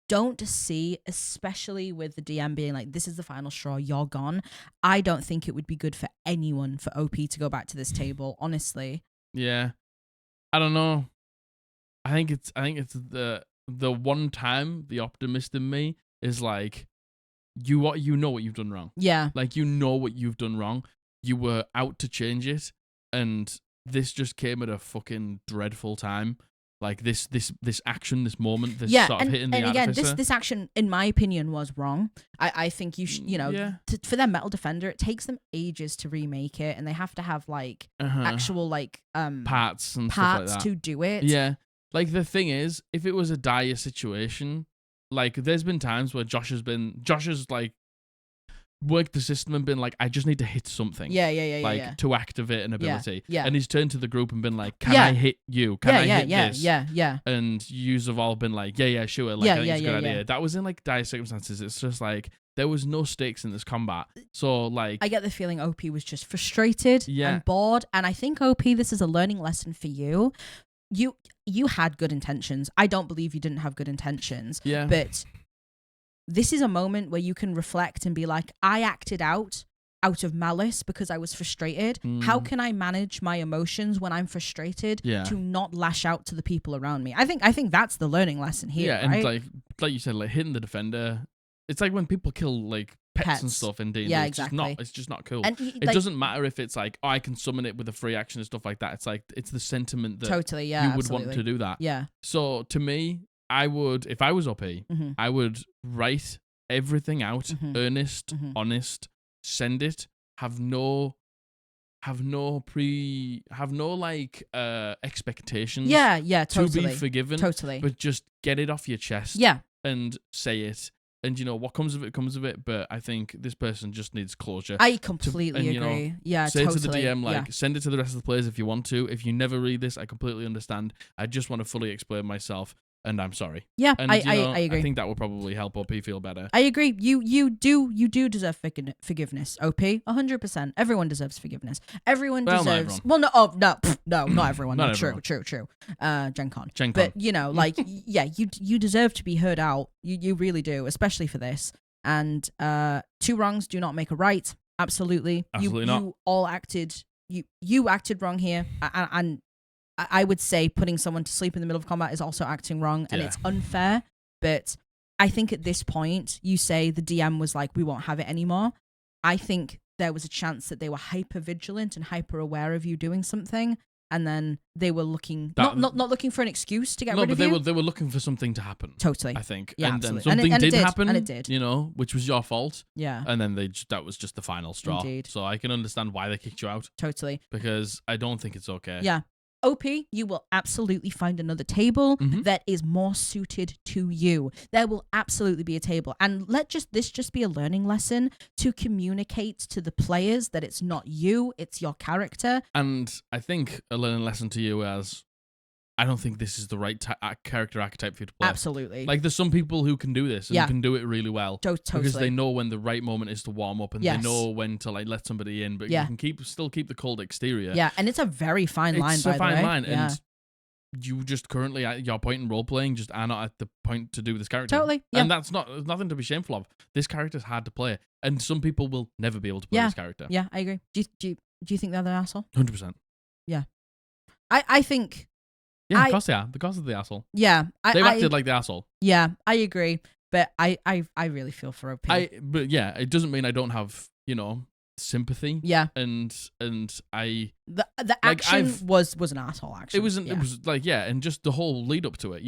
don't see, especially with the DM being like, this is the final straw, you're gone. I don't think it would be good for anyone for OP to go back to this table, honestly. Yeah. I don't know. I think it's the one time the optimist in me is like, you know what you've done wrong. Yeah. Like, you know what you've done wrong. You were out to change it, and this just came at a fucking dreadful time. Like this action, this moment, this sort of hitting the artificer. And again, this action, in my opinion, was wrong. I think you should, for their metal defender, it takes them ages to remake it, and they have to have like actual like parts and stuff like that to do it. Yeah, like the thing is, if it was a dire situation, like there's been times where Josh has like worked the system and been like, I just need to hit something. Yeah. To activate an ability. Yeah. And he's turned to the group and been like, can I hit you? Can I hit this? Yeah. And yous have all been like, yeah, sure. Like, I think it's a good idea. That was in like dire circumstances. It's just like, there was no stakes in this combat. So like, I get the feeling OP was just frustrated and bored. And I think OP, this is a learning lesson for you. You had good intentions. I don't believe you didn't have good intentions. Yeah. But this is a moment where you can reflect and be like, I acted out of malice because I was frustrated. How can I manage my emotions when I'm frustrated to not lash out to the people around me? I think that's the learning lesson here. Yeah, right? And like you said, like hitting the defender. It's like when people kill like pets and stuff in D&D. Yeah, exactly. It's just not cool. And it doesn't matter if it's like, oh, I can summon it with a free action and stuff like that. It's like, it's the sentiment that you would want to do that. Yeah. So to me, I would, if I was OP, I would write everything out, earnest, honest, send it, have no expectations. Yeah, totally. To be forgiven. Totally. But just get it off your chest. Yeah. And say it. And, you know, what comes of it comes of it. But I think this person just needs closure. I completely agree. Say to the DM, like, send it to the rest of the players if you want to. If you never read this, I completely understand. I just want to fully explain myself. And I'm sorry. Yeah, and, I agree. I think that will probably help OP feel better. I agree. You do deserve forgiveness, OP. 100%. Everyone deserves forgiveness. Everyone deserves. Well, no, not everyone. Not everyone. True. Gen Con. But you know, like, yeah, you deserve to be heard out. You really do, especially for this. and 2 wrongs do not make a right. Absolutely not. You all acted you acted wrong here, and I would say putting someone to sleep in the middle of combat is also acting wrong, and it's unfair. But I think at this point, you say the DM was like, we won't have it anymore. I think there was a chance that they were hyper vigilant and hyper aware of you doing something, and then they were looking not looking for an excuse to get rid of you. They were looking for something to happen. Totally, I think. Yeah, and then absolutely. something did happen, and it did. You know, which was your fault. Yeah, and then that was just the final straw. Indeed. So I can understand why they kicked you out. Totally, because I don't think it's okay. Yeah. OP, you will absolutely find another table that is more suited to you. There will absolutely be a table. And this just be a learning lesson to communicate to the players that it's not you, it's your character. And I think a learning lesson to you as, I don't think this is the right character archetype for you to play. Absolutely. Like, there's some people who can do this and can do it really well. Totally. Because they know when the right moment is to warm up, and they know when to like let somebody in, but you can still keep the cold exterior. Yeah, and it's a very fine line, by the way. It's a fine line, yeah. and you just currently, at your point in role-playing, just are not at the point to do this character. Totally, yeah. And that's nothing to be shameful of. This character's hard to play, and some people will never be able to play this character. Yeah, I agree. Do you think they're the asshole? 100%. Yeah. I think... Yeah, of course they are. Because of the asshole. Yeah. They've acted like the asshole. Yeah, I agree. But I really feel for OP. But yeah, it doesn't mean I don't have, sympathy. Yeah. And I... The action was an asshole, actually. It wasn't. Yeah. It was like, and just the whole lead up to it,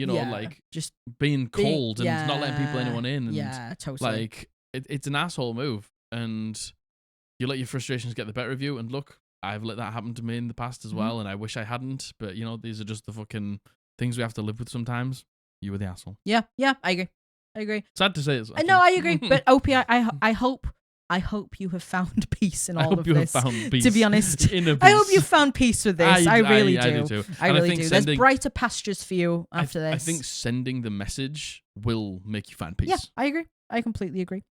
just being cold and not letting anyone in. And yeah, totally. Like, it's an asshole move. And you let your frustrations get the better of you. And look, I've let that happen to me in the past as well, and I wish I hadn't. But, these are just the fucking things we have to live with sometimes. You were the asshole. Yeah, I agree. Sad to say it. No, I agree. But OP, I hope you have found peace in all of this. Have found peace. To be honest, I hope you found peace with this. I really do. I do too. I really do. There's brighter pastures for you after this. I think sending the message will make you find peace. Yeah, I agree. I completely agree.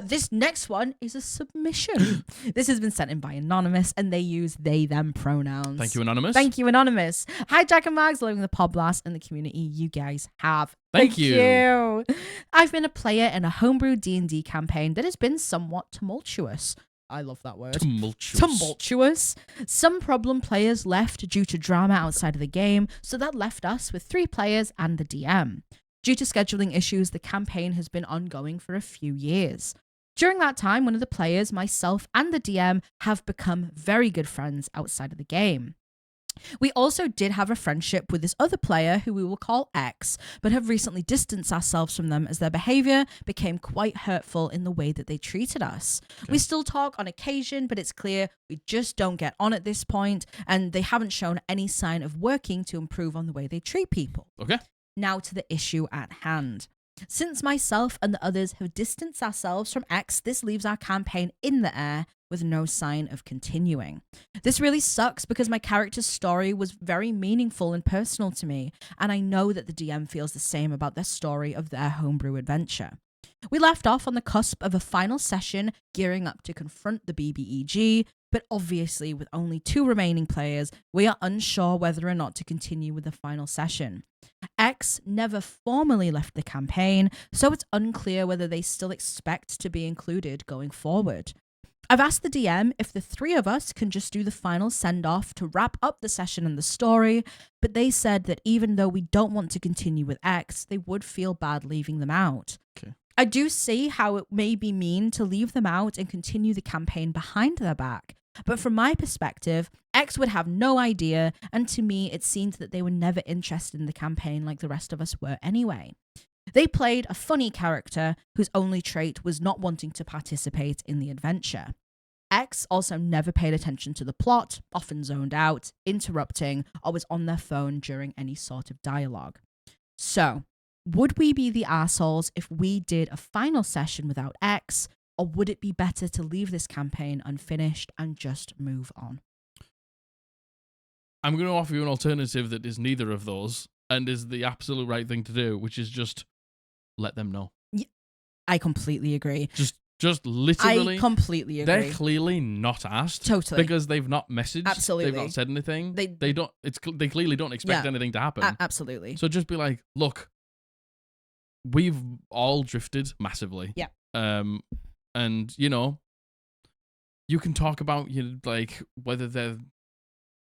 This next one is a submission. This has been sent in by Anonymous, and they use they, them pronouns. Thank you, Anonymous. Thank you, Anonymous. Hi, Jack and Mags, loving the Podblast and the community you guys have. Thank you. I've been a player in a homebrew D&D campaign that has been somewhat tumultuous. I love that word. Tumultuous. Some problem players left due to drama outside of the game, so that left us with 3 players and the DM. Due to scheduling issues, the campaign has been ongoing for a few years. During that time, one of the players, myself, and the DM have become very good friends outside of the game. We also did have a friendship with this other player who we will call X, but have recently distanced ourselves from them as their behavior became quite hurtful in the way that they treated us. Okay. We still talk on occasion, but it's clear we just don't get on at this point, and they haven't shown any sign of working to improve on the way they treat people. Okay. Now to the issue at hand. Since myself and the others have distanced ourselves from X, this leaves our campaign in the air with no sign of continuing. This really sucks because my character's story was very meaningful and personal to me, and I know that the DM feels the same about their story of their homebrew adventure. We left off on the cusp of a final session, gearing up to confront the BBEG, but obviously with only 2 remaining players, we are unsure whether or not to continue with the final session. X never formally left the campaign, so it's unclear whether they still expect to be included going forward. I've asked the DM if the 3 of us can just do the final send-off to wrap up the session and the story, but they said that even though we don't want to continue with X, they would feel bad leaving them out. Okay. I do see how it may be mean to leave them out and continue the campaign behind their back, but from my perspective, X would have no idea, and to me it seemed that they were never interested in the campaign like the rest of us were anyway. They played a funny character whose only trait was not wanting to participate in the adventure. X also never paid attention to the plot, often zoned out, interrupting, or was on their phone during any sort of dialogue. So, would we be the assholes if we did a final session without X, or would it be better to leave this campaign unfinished and just move on? I'm going to offer you an alternative that is neither of those and is the absolute right thing to do, which is just let them know. Yeah, I completely agree. Just literally. I completely agree. They're clearly not asked. Totally. Because they've not messaged. Absolutely. They've not said anything. They don't. They clearly don't expect anything to happen. Absolutely. So just be like, look, we've all drifted massively. Yeah. And you can talk about like whether they're.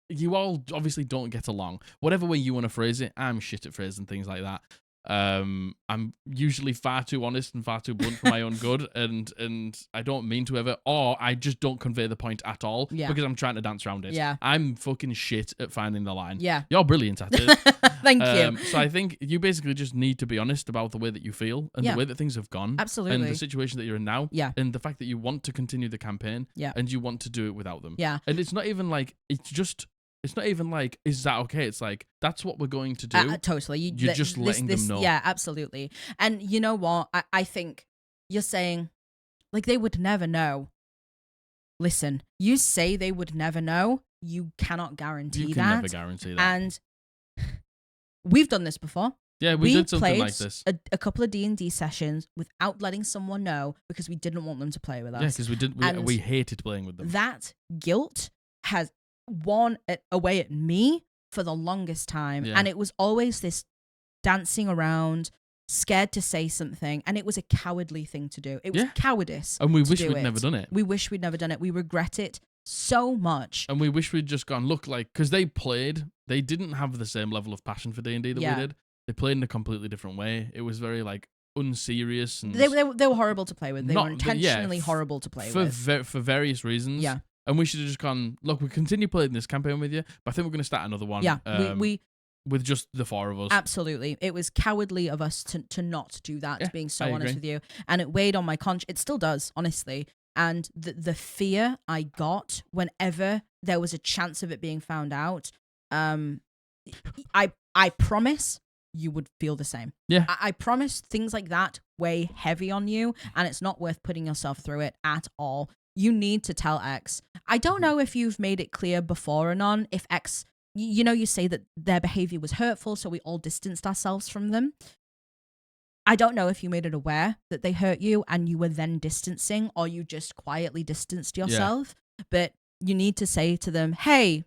You all obviously don't get along. Whatever way you want to phrase it, I'm shit at phrasing things like that. I'm usually far too honest and far too blunt for my own good, and I don't mean to ever, or I just don't convey the point at all because I'm trying to dance around it. Yeah. I'm fucking shit at finding the line. Yeah. You're brilliant at it. Thank you. So I think you basically just need to be honest about the way that you feel and the way that things have gone. Absolutely. And the situation that you're in now. Yeah. And the fact that you want to continue the campaign. Yeah. And you want to do it without them. Yeah. And it's not even like, it's not even like, is that okay? It's like, that's what we're going to do. Totally. You're just letting them know. Yeah, absolutely. And you know what? I think you're saying, like, they would never know. Listen, you say they would never know. You cannot guarantee that. You can never guarantee that. And we've done this before. Yeah, we did something like this. A couple of D&D sessions without letting someone know because we didn't want them to play with us. Yeah, because we hated playing with them. That guilt has worn away at me for the longest time. Yeah. And it was always this dancing around, scared to say something. And it was a cowardly thing to do. It was cowardice. And we wish we'd never done it. We wish we'd never done it. We regret it so much. And we wish we'd just gone, look, like, because they didn't have the same level of passion for D&D that we did. They played in a completely different way. It was very, like, unserious. And they were horrible to play with. They were intentionally horrible to play with. For various reasons. Yeah. And we should have just gone, look, we continue playing this campaign with you, but I think we're going to start another one. Yeah, we with just the four of us. Absolutely. It was cowardly of us to not do that, being so honest with you. And it weighed on my conscience. It still does, honestly. And the fear I got whenever there was a chance of it being found out, I promise you would feel the same. Yeah. I promise things like that weigh heavy on you, and it's not worth putting yourself through it at all. You need to tell X. I don't know if you've made it clear before Anon, if X, you say that their behavior was hurtful, so we all distanced ourselves from them. I don't know if you made it aware that they hurt you and you were then distancing, or you just quietly distanced yourself. Yeah. But you need to say to them, hey,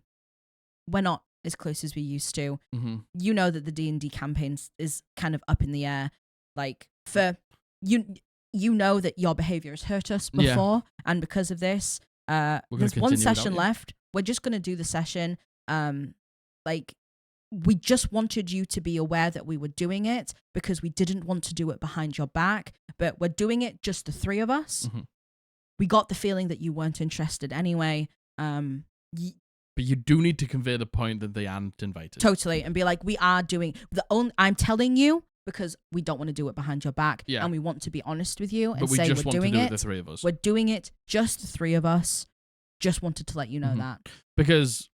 we're not as close as we used to. Mm-hmm. You know that the D&D campaign is kind of up in the air. Like, for you know that your behavior has hurt us before, and because of this, there's one session left. We're just going to do the session. Like, we just wanted you to be aware that we were doing it because we didn't want to do it behind your back, but we're doing it just the three of us. Mm-hmm. We got the feeling that you weren't interested anyway. But you do need to convey the point that they aren't invited. Totally. And be like, we are doing I'm telling you because we don't want to do it behind your back. Yeah. And we want to be honest with you and but we say just we're want doing to do it. The three of us. We're doing it just the three of us. Just wanted to let you know that. Because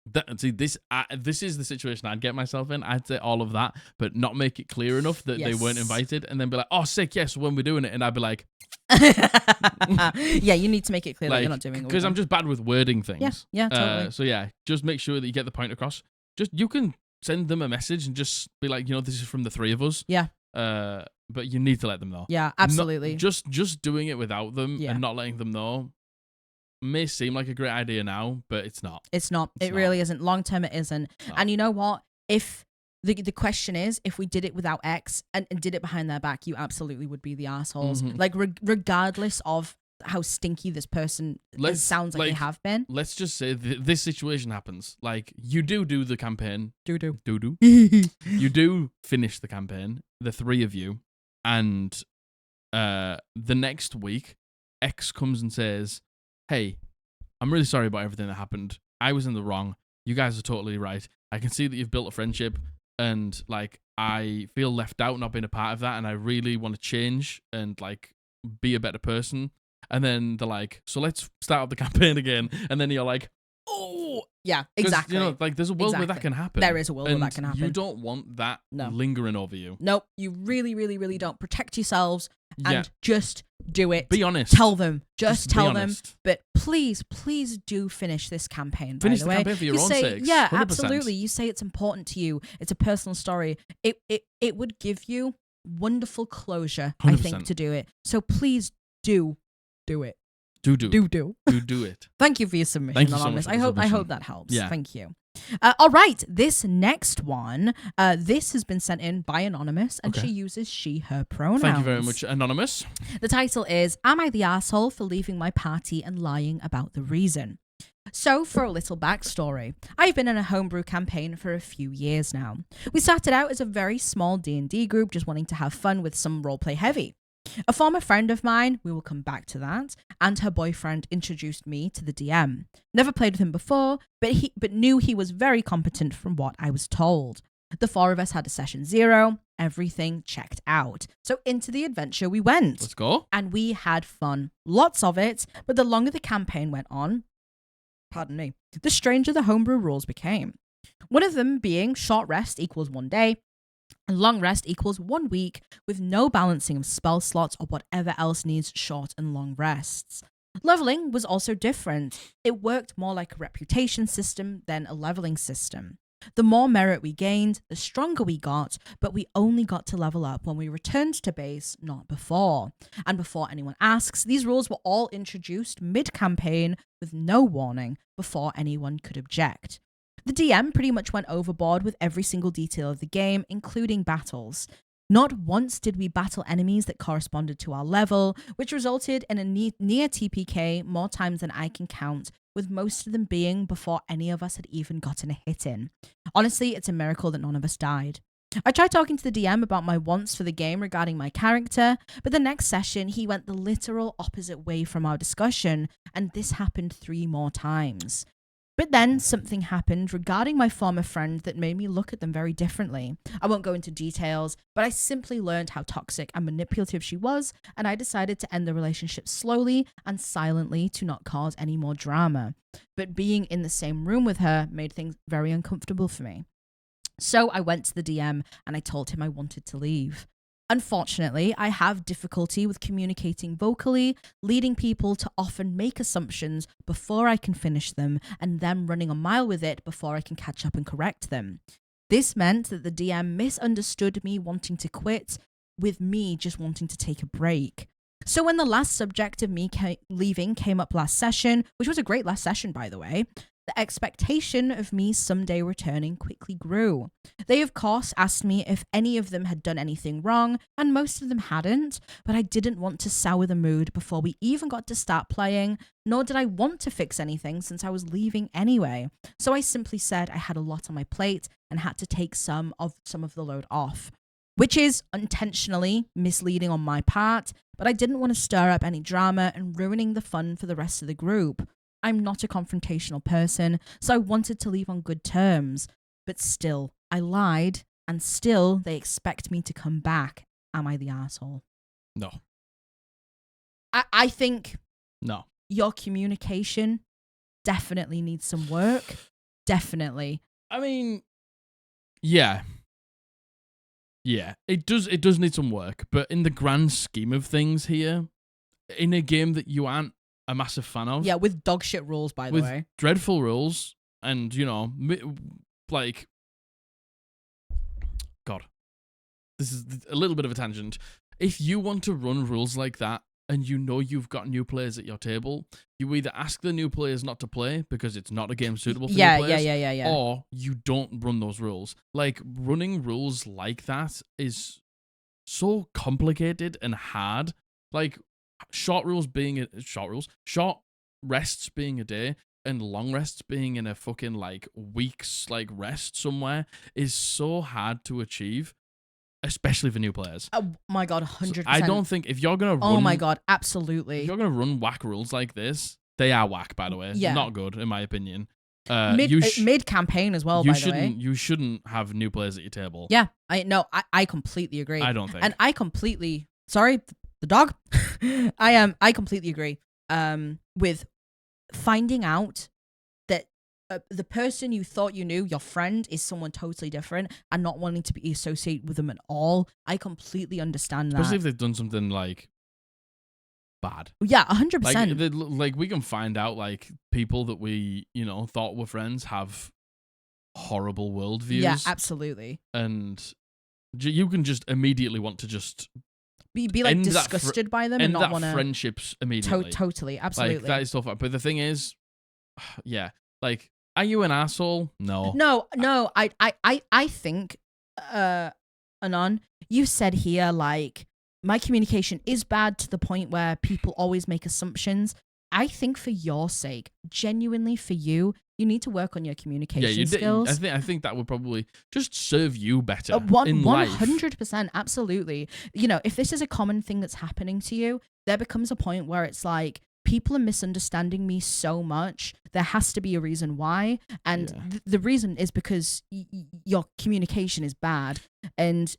this is the situation I'd get myself in. I'd say all of that, but not make it clear enough that they weren't invited, and then be like, "Oh, sick, yes." When we're doing it, and I'd be like, "Yeah, you need to make it clear that you're not doing it." Because I'm just bad with wording things. Yeah, totally. So yeah, just make sure that you get the point across. You can send them a message and just be like, this is from the three of us. Yeah. But you need to let them know. Yeah, absolutely. Just doing it without them and not letting them know may seem like a great idea now, but it's not. It's not. It really isn't. Long term, it isn't. No. And you know what? If the question is, if we did it without X and did it behind their back, you absolutely would be the assholes. Mm-hmm. Like, regardless of how stinky this person sounds like they have been. Let's just say this situation happens. Like, you do the campaign. Do. You do finish the campaign, the three of you, and the next week, X comes and says, hey, I'm really sorry about everything that happened. I was in the wrong. You guys are totally right. I can see that you've built a friendship, and like, I feel left out not being a part of that, and I really want to change and like be a better person. And then they're like, so let's start up the campaign again. And then you're like, oh yeah, exactly. Like, there's a world where that can happen. There is a world where that can happen. You don't want that lingering over you. Nope. You really, really, really don't. Protect yourselves and just do it. Be honest. Tell them. Just tell them. But please do finish this campaign. Finish the the campaign for your own sake. Yeah, 100%. Absolutely. You say it's important to you. It's a personal story. It would give you wonderful closure, 100%. I think, to do it. So please do it. Do it. Thank you for your submission, Anonymous. I hope that helps. Yeah. Thank you. All right, this next one, this has been sent in by Anonymous, and she uses she, her pronouns. Thank you very much, Anonymous. The title is, Am I the asshole for leaving my party and lying about the reason? So, for a little backstory, I've been in a homebrew campaign for a few years now. We started out as a very small D&D group, just wanting to have fun with some roleplay heavy. A former friend of mine, we will come back to that, and her boyfriend introduced me to the DM. Never played with him before, but knew he was very competent from what I was told. The four of us had a session 0, everything checked out. So into the adventure we went. Let's go. And we had fun, lots of it, but the longer the campaign went on, the stranger the homebrew rules became. One of them being short rest equals 1 day, and long rest equals 1 week, with no balancing of spell slots or whatever else needs short and long rests. Leveling was also different. It worked more like a reputation system than a leveling system. The more merit we gained, the stronger we got, but we only got to level up when we returned to base, not before. And before anyone asks, these rules were all introduced mid-campaign with no warning before anyone could object. The DM pretty much went overboard with every single detail of the game, including battles. Not once did we battle enemies that corresponded to our level, which resulted in a near TPK more times than I can count, with most of them being before any of us had even gotten a hit in. Honestly, it's a miracle that none of us died. I tried talking to the DM about my wants for the game regarding my character, but the next session he went the literal opposite way from our discussion, and this happened 3 more times. But then something happened regarding my former friend that made me look at them very differently. I won't go into details, but I simply learned how toxic and manipulative she was, and I decided to end the relationship slowly and silently to not cause any more drama. But being in the same room with her made things very uncomfortable for me. So I went to the DM and I told him I wanted to leave. Unfortunately, I have difficulty with communicating vocally, leading people to often make assumptions before I can finish them, and them running a mile with it before I can catch up and correct them. This meant that the DM misunderstood me wanting to quit, with me just wanting to take a break. So when the last subject of me leaving came up last session, which was a great last session by the way, the expectation of me someday returning quickly grew. They, of course, asked me if any of them had done anything wrong, and most of them hadn't, but I didn't want to sour the mood before we even got to start playing, nor did I want to fix anything since I was leaving anyway. So I simply said I had a lot on my plate and had to take some of the load off, which is intentionally misleading on my part, but I didn't want to stir up any drama and ruining the fun for the rest of the group. I'm not a confrontational person, so I wanted to leave on good terms. But still, I lied, and still they expect me to come back. Am I the asshole? No. I think no. Your communication definitely needs some work. Definitely. I mean, yeah. Yeah, it does need some work, but in the grand scheme of things here, in a game that you aren't a massive fan of. Yeah, with dog shit rules, by the way. With dreadful rules, and, you know, like... God. This is a little bit of a tangent. If you want to run rules like that, and you know you've got new players at your table, you either ask the new players not to play, because it's not a game suitable for new players, yeah. or you don't run those rules. Like, running rules like that is so complicated and hard. Like, short rests being a day and long rests being in a fucking like week's like rest somewhere is so hard to achieve, especially for new players. Oh my god, 100%. So I don't think if you're gonna run, oh my god, absolutely, if you're gonna run whack rules like this, they are whack, by the way. Yeah, not good in my opinion. Mid campaign as well. By the way, you shouldn't have new players at your table. Yeah, I completely agree. I don't think, and I completely the dog. I completely agree. With finding out that the person you thought you knew, your friend, is someone totally different, and not wanting to be associated with them at all. I completely understand that. Especially if they've done something like bad. Yeah, 100%. Like we can find out like people that we, you know, thought were friends have horrible worldviews. Yeah, absolutely. And you can just immediately want to just be like disgusted by them and not want to friendships immediately. Totally, absolutely. Like that is stuff. But the thing is, yeah, like Are you an asshole? No. No. I think, Anon, you said here, like, my communication is bad to the point where people always make assumptions. I think for your sake, genuinely for you, you need to work on your communication skills. I think that would probably just serve you better in life. 100%, absolutely. You know, if this is a common thing that's happening to you, there becomes a point where it's like, people are misunderstanding me so much. There has to be a reason why. And the reason is because your communication is bad. And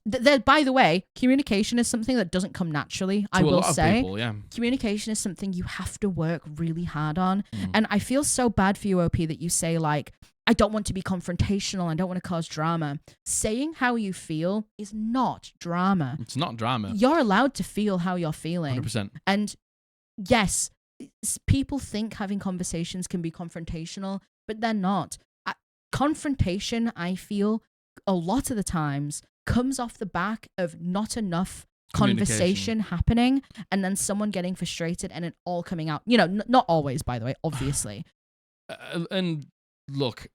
by the way, communication is something that doesn't come naturally. I will say, communication is something you have to work really hard on. And I feel so bad for you, OP, that you say, like, I don't want to be confrontational. I don't want to cause drama. Saying how you feel is not drama. It's not drama. You're allowed to feel how you're feeling. 100%. And yes, people think having conversations can be confrontational, but they're not. Confrontation, I feel, a lot of the times comes off the back of not enough conversation happening, and then someone getting frustrated and it all coming out. You know, not always, by the way, obviously. And look,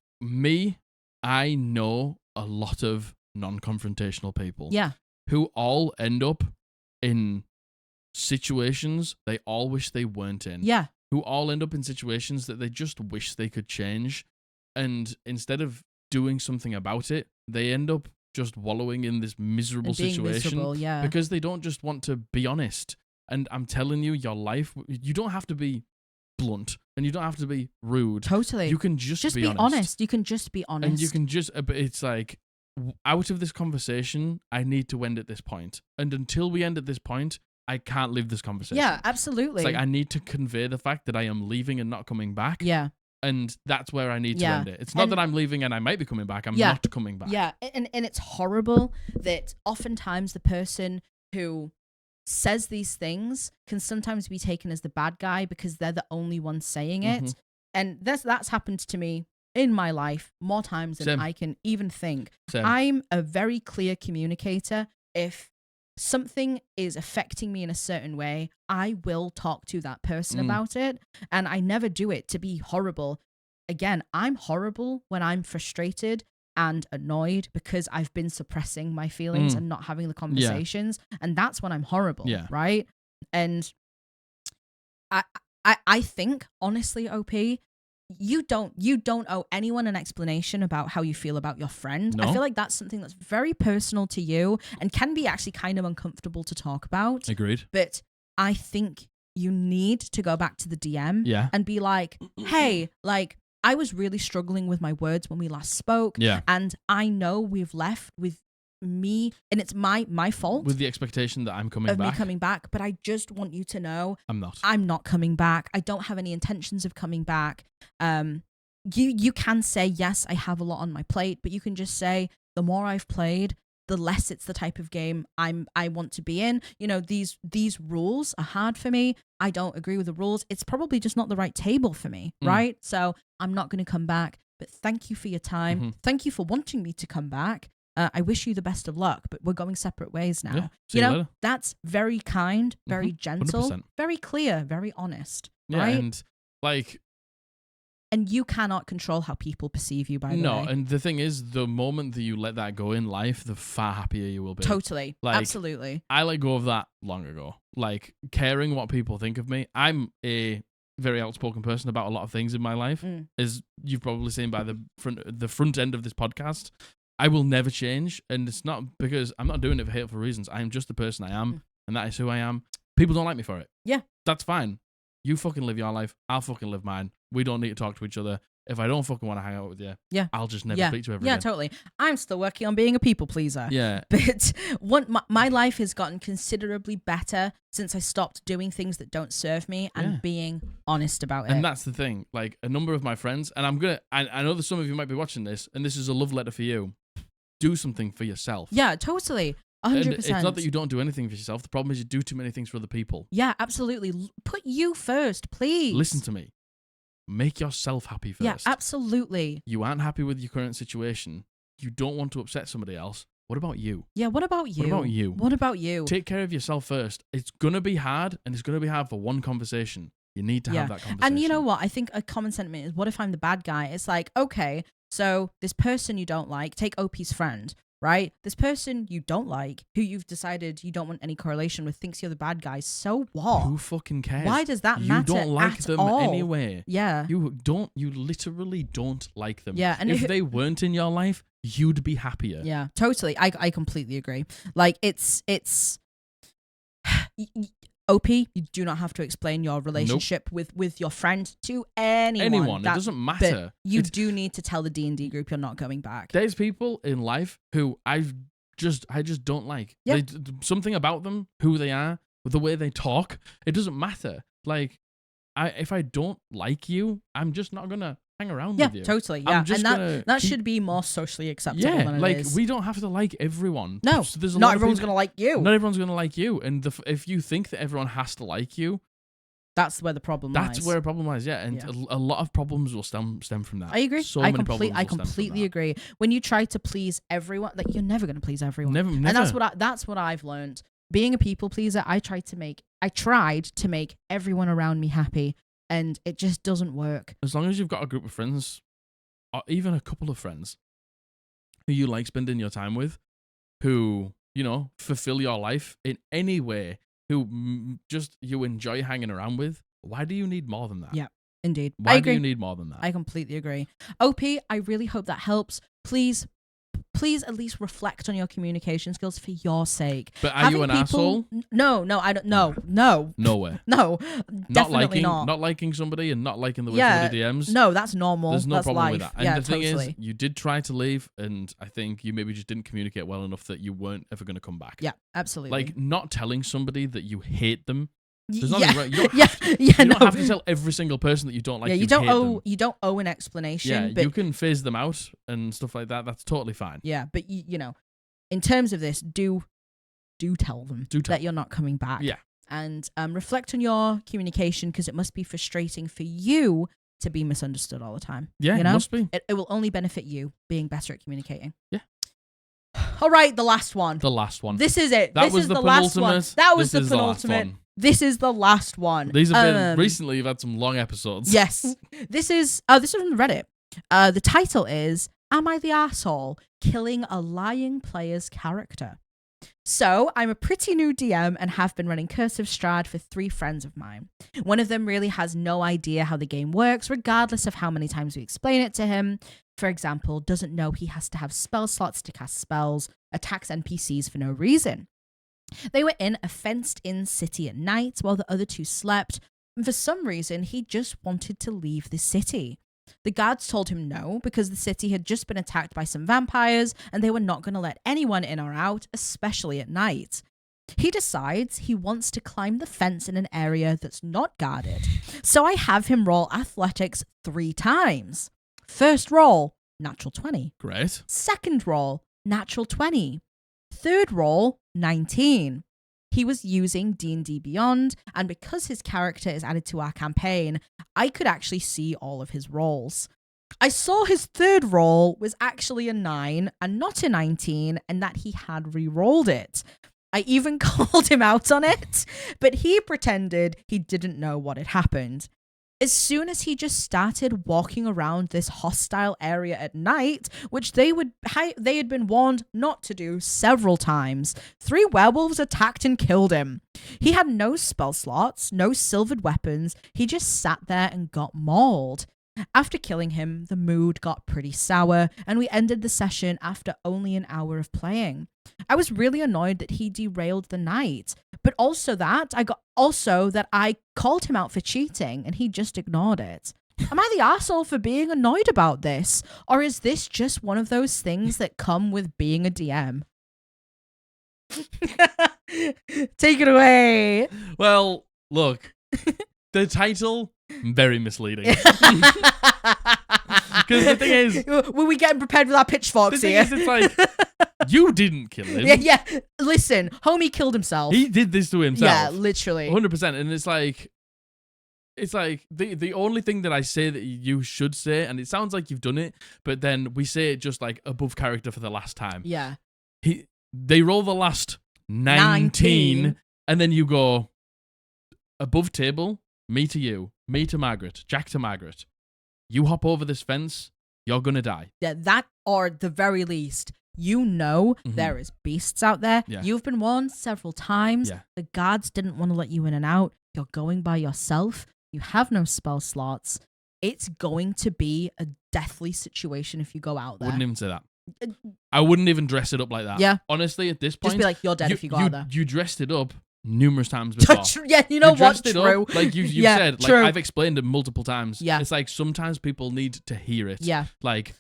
I know a lot of non-confrontational people. Yeah. Who all end up in situations they all wish they weren't in. Yeah. Who all end up in situations that they just wish they could change. And instead of doing something about it, they end up just wallowing in this miserable situation. Because they don't just want to be honest. And I'm telling you, your life, you don't have to be blunt and you don't have to be rude. Totally. You can just be honest. You can just be honest. And you can just, it's like, out of this conversation, I need to end at this point. And until we end at this point, I can't leave this conversation. Yeah, absolutely. It's like I need to convey the fact that I am leaving and not coming back. Yeah. And that's where I need to end it. It's not that I'm leaving and I might be coming back. I'm not coming back. Yeah, and it's horrible that oftentimes the person who says these things can sometimes be taken as the bad guy because they're the only one saying it. And that's happened to me in my life more times than I can even think. I'm a very clear communicator. If something is affecting me in a certain way, I will talk to that person about it. And I never do it to be horrible. Again, I'm horrible when I'm frustrated and annoyed because I've been suppressing my feelings and not having the conversations. And that's when I'm horrible, right? And I think, honestly, OP, you don't owe anyone an explanation about how you feel about your friend. No. I feel like that's something that's very personal to you and can be actually kind of uncomfortable to talk about. Agreed. But I think you need to go back to the DM and be like, hey, like, I was really struggling with my words when we last spoke. Yeah. And I know we've left with me, and it's my fault. With the expectation that I'm coming back. Of me coming back, but I just want you to know I'm not coming back. I don't have any intentions of coming back. You can say, yes, I have a lot on my plate, but you can just say, the more I've played, the less it's the type of game I want to be in. You know, these rules are hard for me. I don't agree with the rules. It's probably just not the right table for me, right? So I'm not going to come back, but thank you for your time. Thank you for wanting me to come back. I wish you the best of luck, but we're going separate ways now. Yeah, you know, that's very kind, very gentle, 100%. Very clear, very honest. Yeah, right? And like, and you cannot control how people perceive you, by the way. No, and the thing is, the moment that you let that go in life, the far happier you will be. Totally. Like, absolutely. I let go of that long ago. Like, caring what people think of me. I'm a very outspoken person about a lot of things in my life, as you've probably seen by the front end of this podcast. I will never change, and it's not because I'm not doing it for hateful reasons. I am just the person I am, and that is who I am. People don't like me for it. Yeah. That's fine. You fucking live your life. I'll fucking live mine. We don't need to talk to each other. If I don't fucking want to hang out with you, I'll just never speak to you ever again. Yeah, totally. I'm still working on being a people pleaser. Yeah. But my life has gotten considerably better since I stopped doing things that don't serve me and being honest about it. And that's the thing. Like, a number of my friends, and I know that some of you might be watching this, and this is a love letter for you. Do something for yourself. Yeah, totally. 100%. It's not that you don't do anything for yourself. The problem is you do too many things for other people. Yeah, absolutely. Put you first, please. Listen to me. Make yourself happy first. Yeah, absolutely. You aren't happy with your current situation. You don't want to upset somebody else. What about you? Yeah, what about you? What about you? What about you? Take care of yourself first. It's going to be hard, and it's going to be hard for one conversation. You need to have that conversation. And you know what? I think a common sentiment is, what if I'm the bad guy? It's like, okay, so this person you don't like, take OP's friend, right? This person you don't like, who you've decided you don't want any correlation with, thinks you're the bad guy. So what? Who fucking cares? Why does that matter? You don't like them all? anyway. Yeah. You literally don't like them. Yeah. And if they weren't in your life, you'd be happier. Yeah, totally. I completely agree. Like, it's OP, you do not have to explain your relationship with your friend to anyone. It doesn't matter. You do need to tell the D&D group you're not coming back. There's people in life who I just don't like. Yeah. Something about them, who they are, the way they talk, it doesn't matter. Like, if I don't like you, I'm just not gonna hang around with you. Totally. Yeah, and that should be more socially acceptable than it is. We don't have to like everyone. No, so there's not everyone's gonna like you. Not everyone's gonna like you, and if you think that everyone has to like you, that's where the problem lies. That's where the problem lies. Yeah, and a lot of problems will stem from that. I agree. I completely agree. When you try to please everyone, like, you're never gonna please everyone. Never. And that's what I've learned. Being a people pleaser, I tried to make everyone around me happy. And it just doesn't work. As long as you've got a group of friends, or even a couple of friends, who you like spending your time with, who, fulfill your life in any way, who just you enjoy hanging around with, why do you need more than that? Yeah, indeed. Why do you need more than that? I completely agree. OP, I really hope that helps. Please at least reflect on your communication skills for your sake. But are you an asshole? No, I don't. No. Nowhere. No, definitely not. Not liking somebody and not liking the way somebody DMs. No, that's normal. There's no that's problem life. with that. And the thing is, you did try to leave, and I think you maybe just didn't communicate well enough that you weren't ever going to come back. Yeah, absolutely. Like, not telling somebody that you hate them. There's yeah. nothing right. You don't have to tell every single person that you don't like. Yeah, you don't owe an explanation. Yeah, but you can phase them out and stuff like that. That's totally fine. Yeah, but in terms of this, do tell them that you're not coming back. Yeah, and reflect on your communication, because it must be frustrating for you to be misunderstood all the time. Yeah, it must be. It will only benefit you being better at communicating. Yeah. All right, the last one. This is it. That was the penultimate. That was the penultimate. This is the last one. These have been recently. You've had some long episodes. Yes. This is from Reddit. The title is, "Am I the Arsehole Killing a Lying Player's Character?" So, I'm a pretty new DM and have been running Cursive Strahd for 3 friends of mine. One of them really has no idea how the game works, regardless of how many times we explain it to him. For example, doesn't know he has to have spell slots to cast spells, attacks NPCs for no reason. They were in a fenced-in city at night while the other 2 slept, and for some reason, he just wanted to leave the city. The guards told him no, because the city had just been attacked by some vampires, and they were not going to let anyone in or out, especially at night. He decides he wants to climb the fence in an area that's not guarded, so I have him roll athletics 3 times. First roll, natural 20. Great. Second roll, natural 20. Third roll, 19. He was using D&D Beyond, and because his character is added to our campaign, I could actually see all of his rolls. I saw his third roll was actually a 9 and not a 19, and that he had re-rolled it. I even called him out on it, but he pretended he didn't know what had happened. As soon as he just started walking around this hostile area at night, which they had been warned not to do several times, 3 werewolves attacked and killed him. He had no spell slots, no silvered weapons. He just sat there and got mauled. After killing him, the mood got pretty sour, and we ended the session after only an hour of playing. I was really annoyed that he derailed the night, but also that I called him out for cheating and he just ignored it. Am I the arsehole for being annoyed about this? Or is this just one of those things that come with being a DM? Take it away. Well, look, the title, very misleading. Because the thing is, were we getting prepared with our pitchforks here? It's like, you didn't kill him. Yeah. Listen, homie killed himself. He did this to himself. Yeah, literally. 100%. And it's like the only thing that I say that you should say, and it sounds like you've done it, but then we say it just like above character for the last time. Yeah. They roll the last 19, and then you go above table. me to you, me to Margaret, Jack to Margaret. You hop over this fence, you're gonna die. Yeah, that, or at the very least, there is beasts out there. Yeah. You've been warned several times. Yeah. The guards didn't want to let you in and out. You're going by yourself. You have no spell slots. It's going to be a deathly situation if you go out there. Wouldn't even say that. I wouldn't even dress it up like that. Yeah. Honestly, at this point, just be like, you're dead if you go out there. You dressed it up numerous times before. Yeah, you know what? True. Up, like you said, like I've explained it multiple times. Yeah. It's like sometimes people need to hear it. Yeah. Like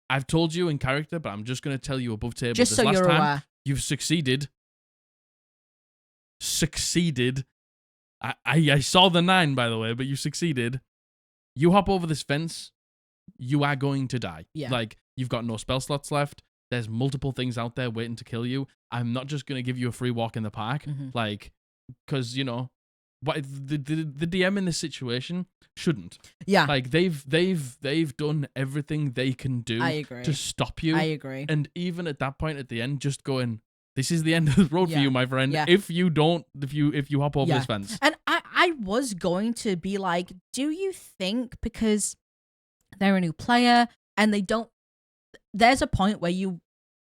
I've told you in character, but I'm just going to tell you above table. Just this so last you're time, aware. You've succeeded. I saw the 9, by the way, but you succeeded. You hop over this fence, you are going to die. Yeah. Like, you've got no spell slots left. There's multiple things out there waiting to kill you. I'm not just going to give you a free walk in the park. Like, because, what the DM in this situation shouldn't. Yeah. Like, they've done everything they can do to stop you. I agree. And even at that point at the end, just going, this is the end of the road for you, my friend. Yeah. If you hop over this fence. And I was going to be like, do you think because they're a new player and they don't, there's a point where you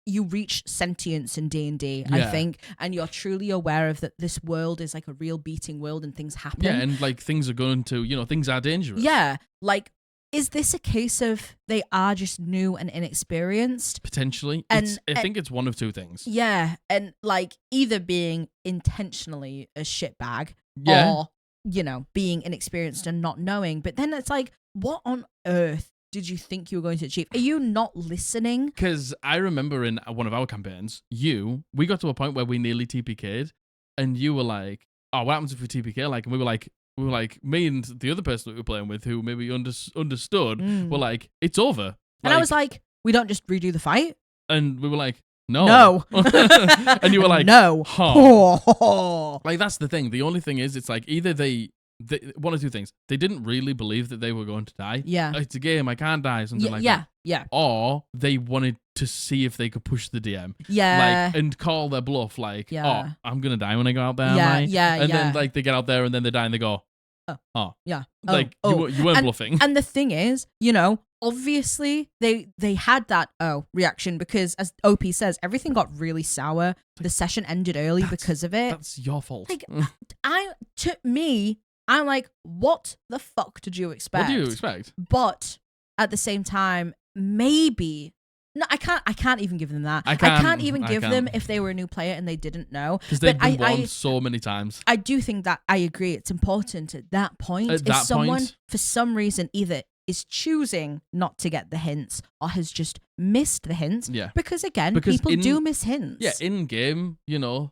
reach sentience in D&D, I think, and you're truly aware of that this world is like a real beating world and things happen. Yeah, and like things are going to, things are dangerous. Yeah, like, is this a case of they are just new and inexperienced? Potentially. I think it's one of two things. Yeah, and like either being intentionally a shitbag or, being inexperienced and not knowing. But then it's like, what on earth did you think you were going to achieve? Are you not listening? Because I remember in one of our campaigns, we got to a point where we nearly TPK'd, and you were like, oh, what happens if we TPK? Like, and we were like, me and the other person that we were playing with who maybe understood were like, it's over. And I was like, we don't just redo the fight? And we were like, no. And you were like, no. Huh. Like, that's the thing. The only thing is, it's like either they one or two things. They didn't really believe that they were going to die. Yeah. It's a game, I can't die, something like that. Yeah. Or they wanted to see if they could push the DM. Yeah. Like, and call their bluff, like, oh, I'm going to die when I go out there, am I? And then, like, they get out there and then they die and they go, oh. Yeah. Like, you weren't bluffing. And the thing is, obviously they had that reaction because, as OP says, everything got really sour. The session ended early because of it. That's your fault. Like, I'm like, what the fuck did you expect? What do you expect? But at the same time, maybe. No, I can't even give them that. I can't even give them if they were a new player and they didn't know. Because they've been warned so many times. I do think that I agree. It's important at that point. If someone, for some reason, either is choosing not to get the hints or has just missed the hints. Yeah. Because people do miss hints. Yeah, in game,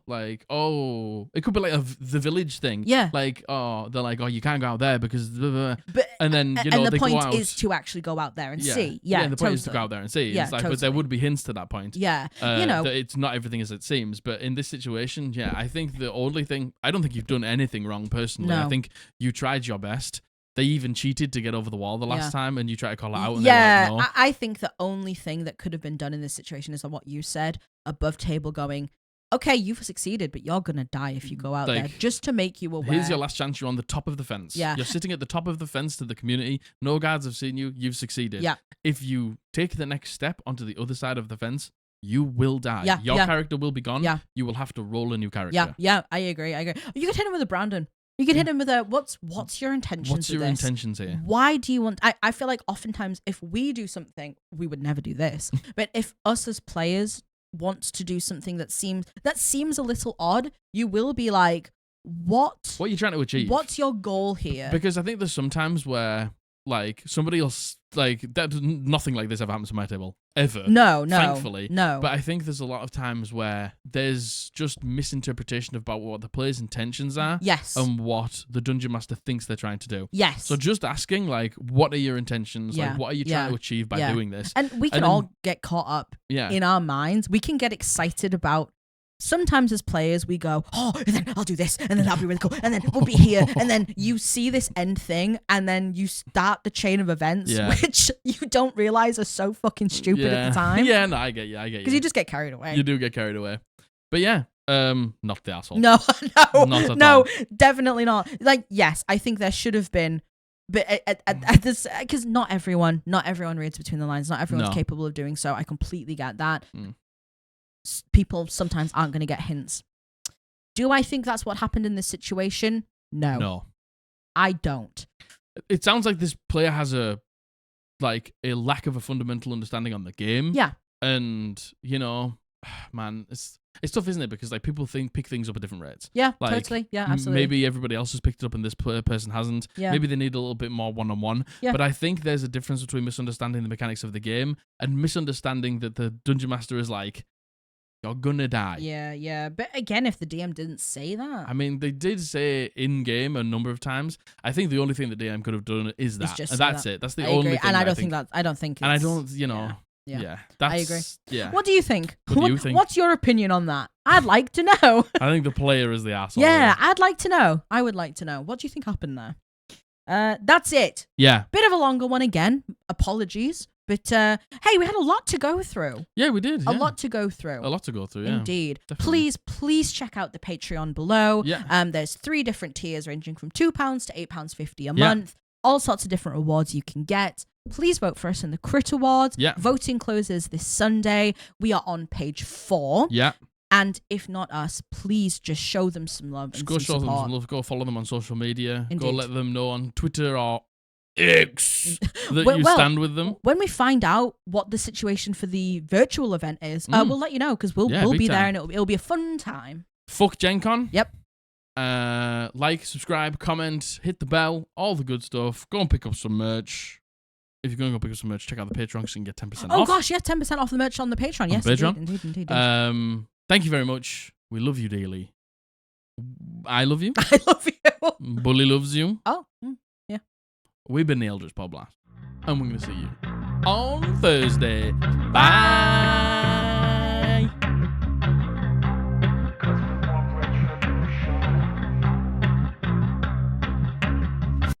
like, it could be like the village thing. Yeah. Like, they're like, you can't go out there because blah, blah, blah. But and then and the they point go out. is to actually go out there and see. Yeah. And the point is to go out there and see. Yeah, it's like, but there would be hints to that point. Yeah. That it's not everything as it seems. But in this situation, I think the only thing, I don't think you've done anything wrong personally. No. I think you tried your best. They even cheated to get over the wall the last time, and you try to call it out. And yeah, like, no. I think the only thing that could have been done in this situation is what you said, above table going, okay, you've succeeded, but you're going to die if you go out there, just to make you aware. Here's your last chance. You're on the top of the fence. Yeah. You're sitting at the top of the fence to the community. No guards have seen you. You've succeeded. Yeah. If you take the next step onto the other side of the fence, you will die. Yeah. Your character will be gone. Yeah. You will have to roll a new character. Yeah, I agree. You could hit him with a Brandon. You can hit him with a, what's your intentions What's your with this? intentions here? Why do you want... I feel like oftentimes if we do something, we would never do this. But if us as players want to do something that seems a little odd, you will be like, what are you trying to achieve? What's your goal here? Because I think there's sometimes where, like, somebody else... Like, nothing like this ever happens to my table. Ever. No. Thankfully. No. But I think there's a lot of times where there's just misinterpretation about what the player's intentions are. Yes. And what the Dungeon Master thinks they're trying to do. Yes. So just asking, like, what are your intentions? Yeah. Like, what are you trying to achieve by doing this? And we can all get caught up in our minds. We can get excited about... Sometimes as players, we go, and then I'll do this, and then that'll be really cool, and then we'll be here, and then you see this end thing, and then you start the chain of events, which you don't realize are so fucking stupid at the time. Yeah, no, I get you. Because you just get carried away. You do get carried away. But yeah, Not the asshole. No, Not at no, all. definitely not. Like, yes, I think there should have been, but at this, because not everyone reads between the lines. Not everyone's capable of doing so. I completely get that. People sometimes aren't going to get hints. Do I think that's what happened in this situation? No, I don't. It sounds like this player has a lack of a fundamental understanding on the game. Yeah, and man, it's tough, isn't it? Because like people pick things up at different rates. Yeah, like, totally. Yeah, absolutely. Maybe everybody else has picked it up and this person hasn't. Yeah. Maybe they need a little bit more one-on-one. Yeah. But I think there's a difference between misunderstanding the mechanics of the game and misunderstanding that the dungeon master is like, you're gonna die. Yeah. But again, if the DM didn't say that, I mean, they did say in game a number of times. I think the only thing the DM could have done is that, and that's it. That's the only thing. And I don't think that. I don't think. And I don't. Yeah. I agree. Yeah. What do you think? What do you think? What's your opinion on that? I'd like to know. I think the player is the asshole. Yeah, I'd like to know. I would like to know. What do you think happened there? That's it. Yeah. Bit of a longer one again. Apologies. But hey, we had a lot to go through. Yeah, we did. A lot to go through. A lot to go through, yeah. Indeed. Definitely. Please check out the Patreon below. Yeah. There's 3 different tiers ranging from £2 to £8.50 a month. All sorts of different rewards you can get. Please vote for us in the Crit Awards. Yeah. Voting closes this Sunday. We are on page 4. Yeah. And if not us, please just show them some love and go some show support. them some love. Go follow them on social media. Indeed. Go let them know on Twitter or X that you stand with them. When we find out what the situation for the virtual event is, we'll let you know because we'll be there and it'll be a fun time. Fuck Gen Con. Yep. Like, subscribe, comment, hit the bell, all the good stuff. Go and pick up some merch. If you're going to go pick up some merch, check out the Patreon because you can get 10% off. Oh gosh, yeah, 10% off the merch on the Patreon. Yes, indeed. Thank you very much. We love you dearly. I love you. I love you. Bully loves you. Oh, yeah. We've been the Eldritch Podblast, and we're going to see you on Thursday. Bye.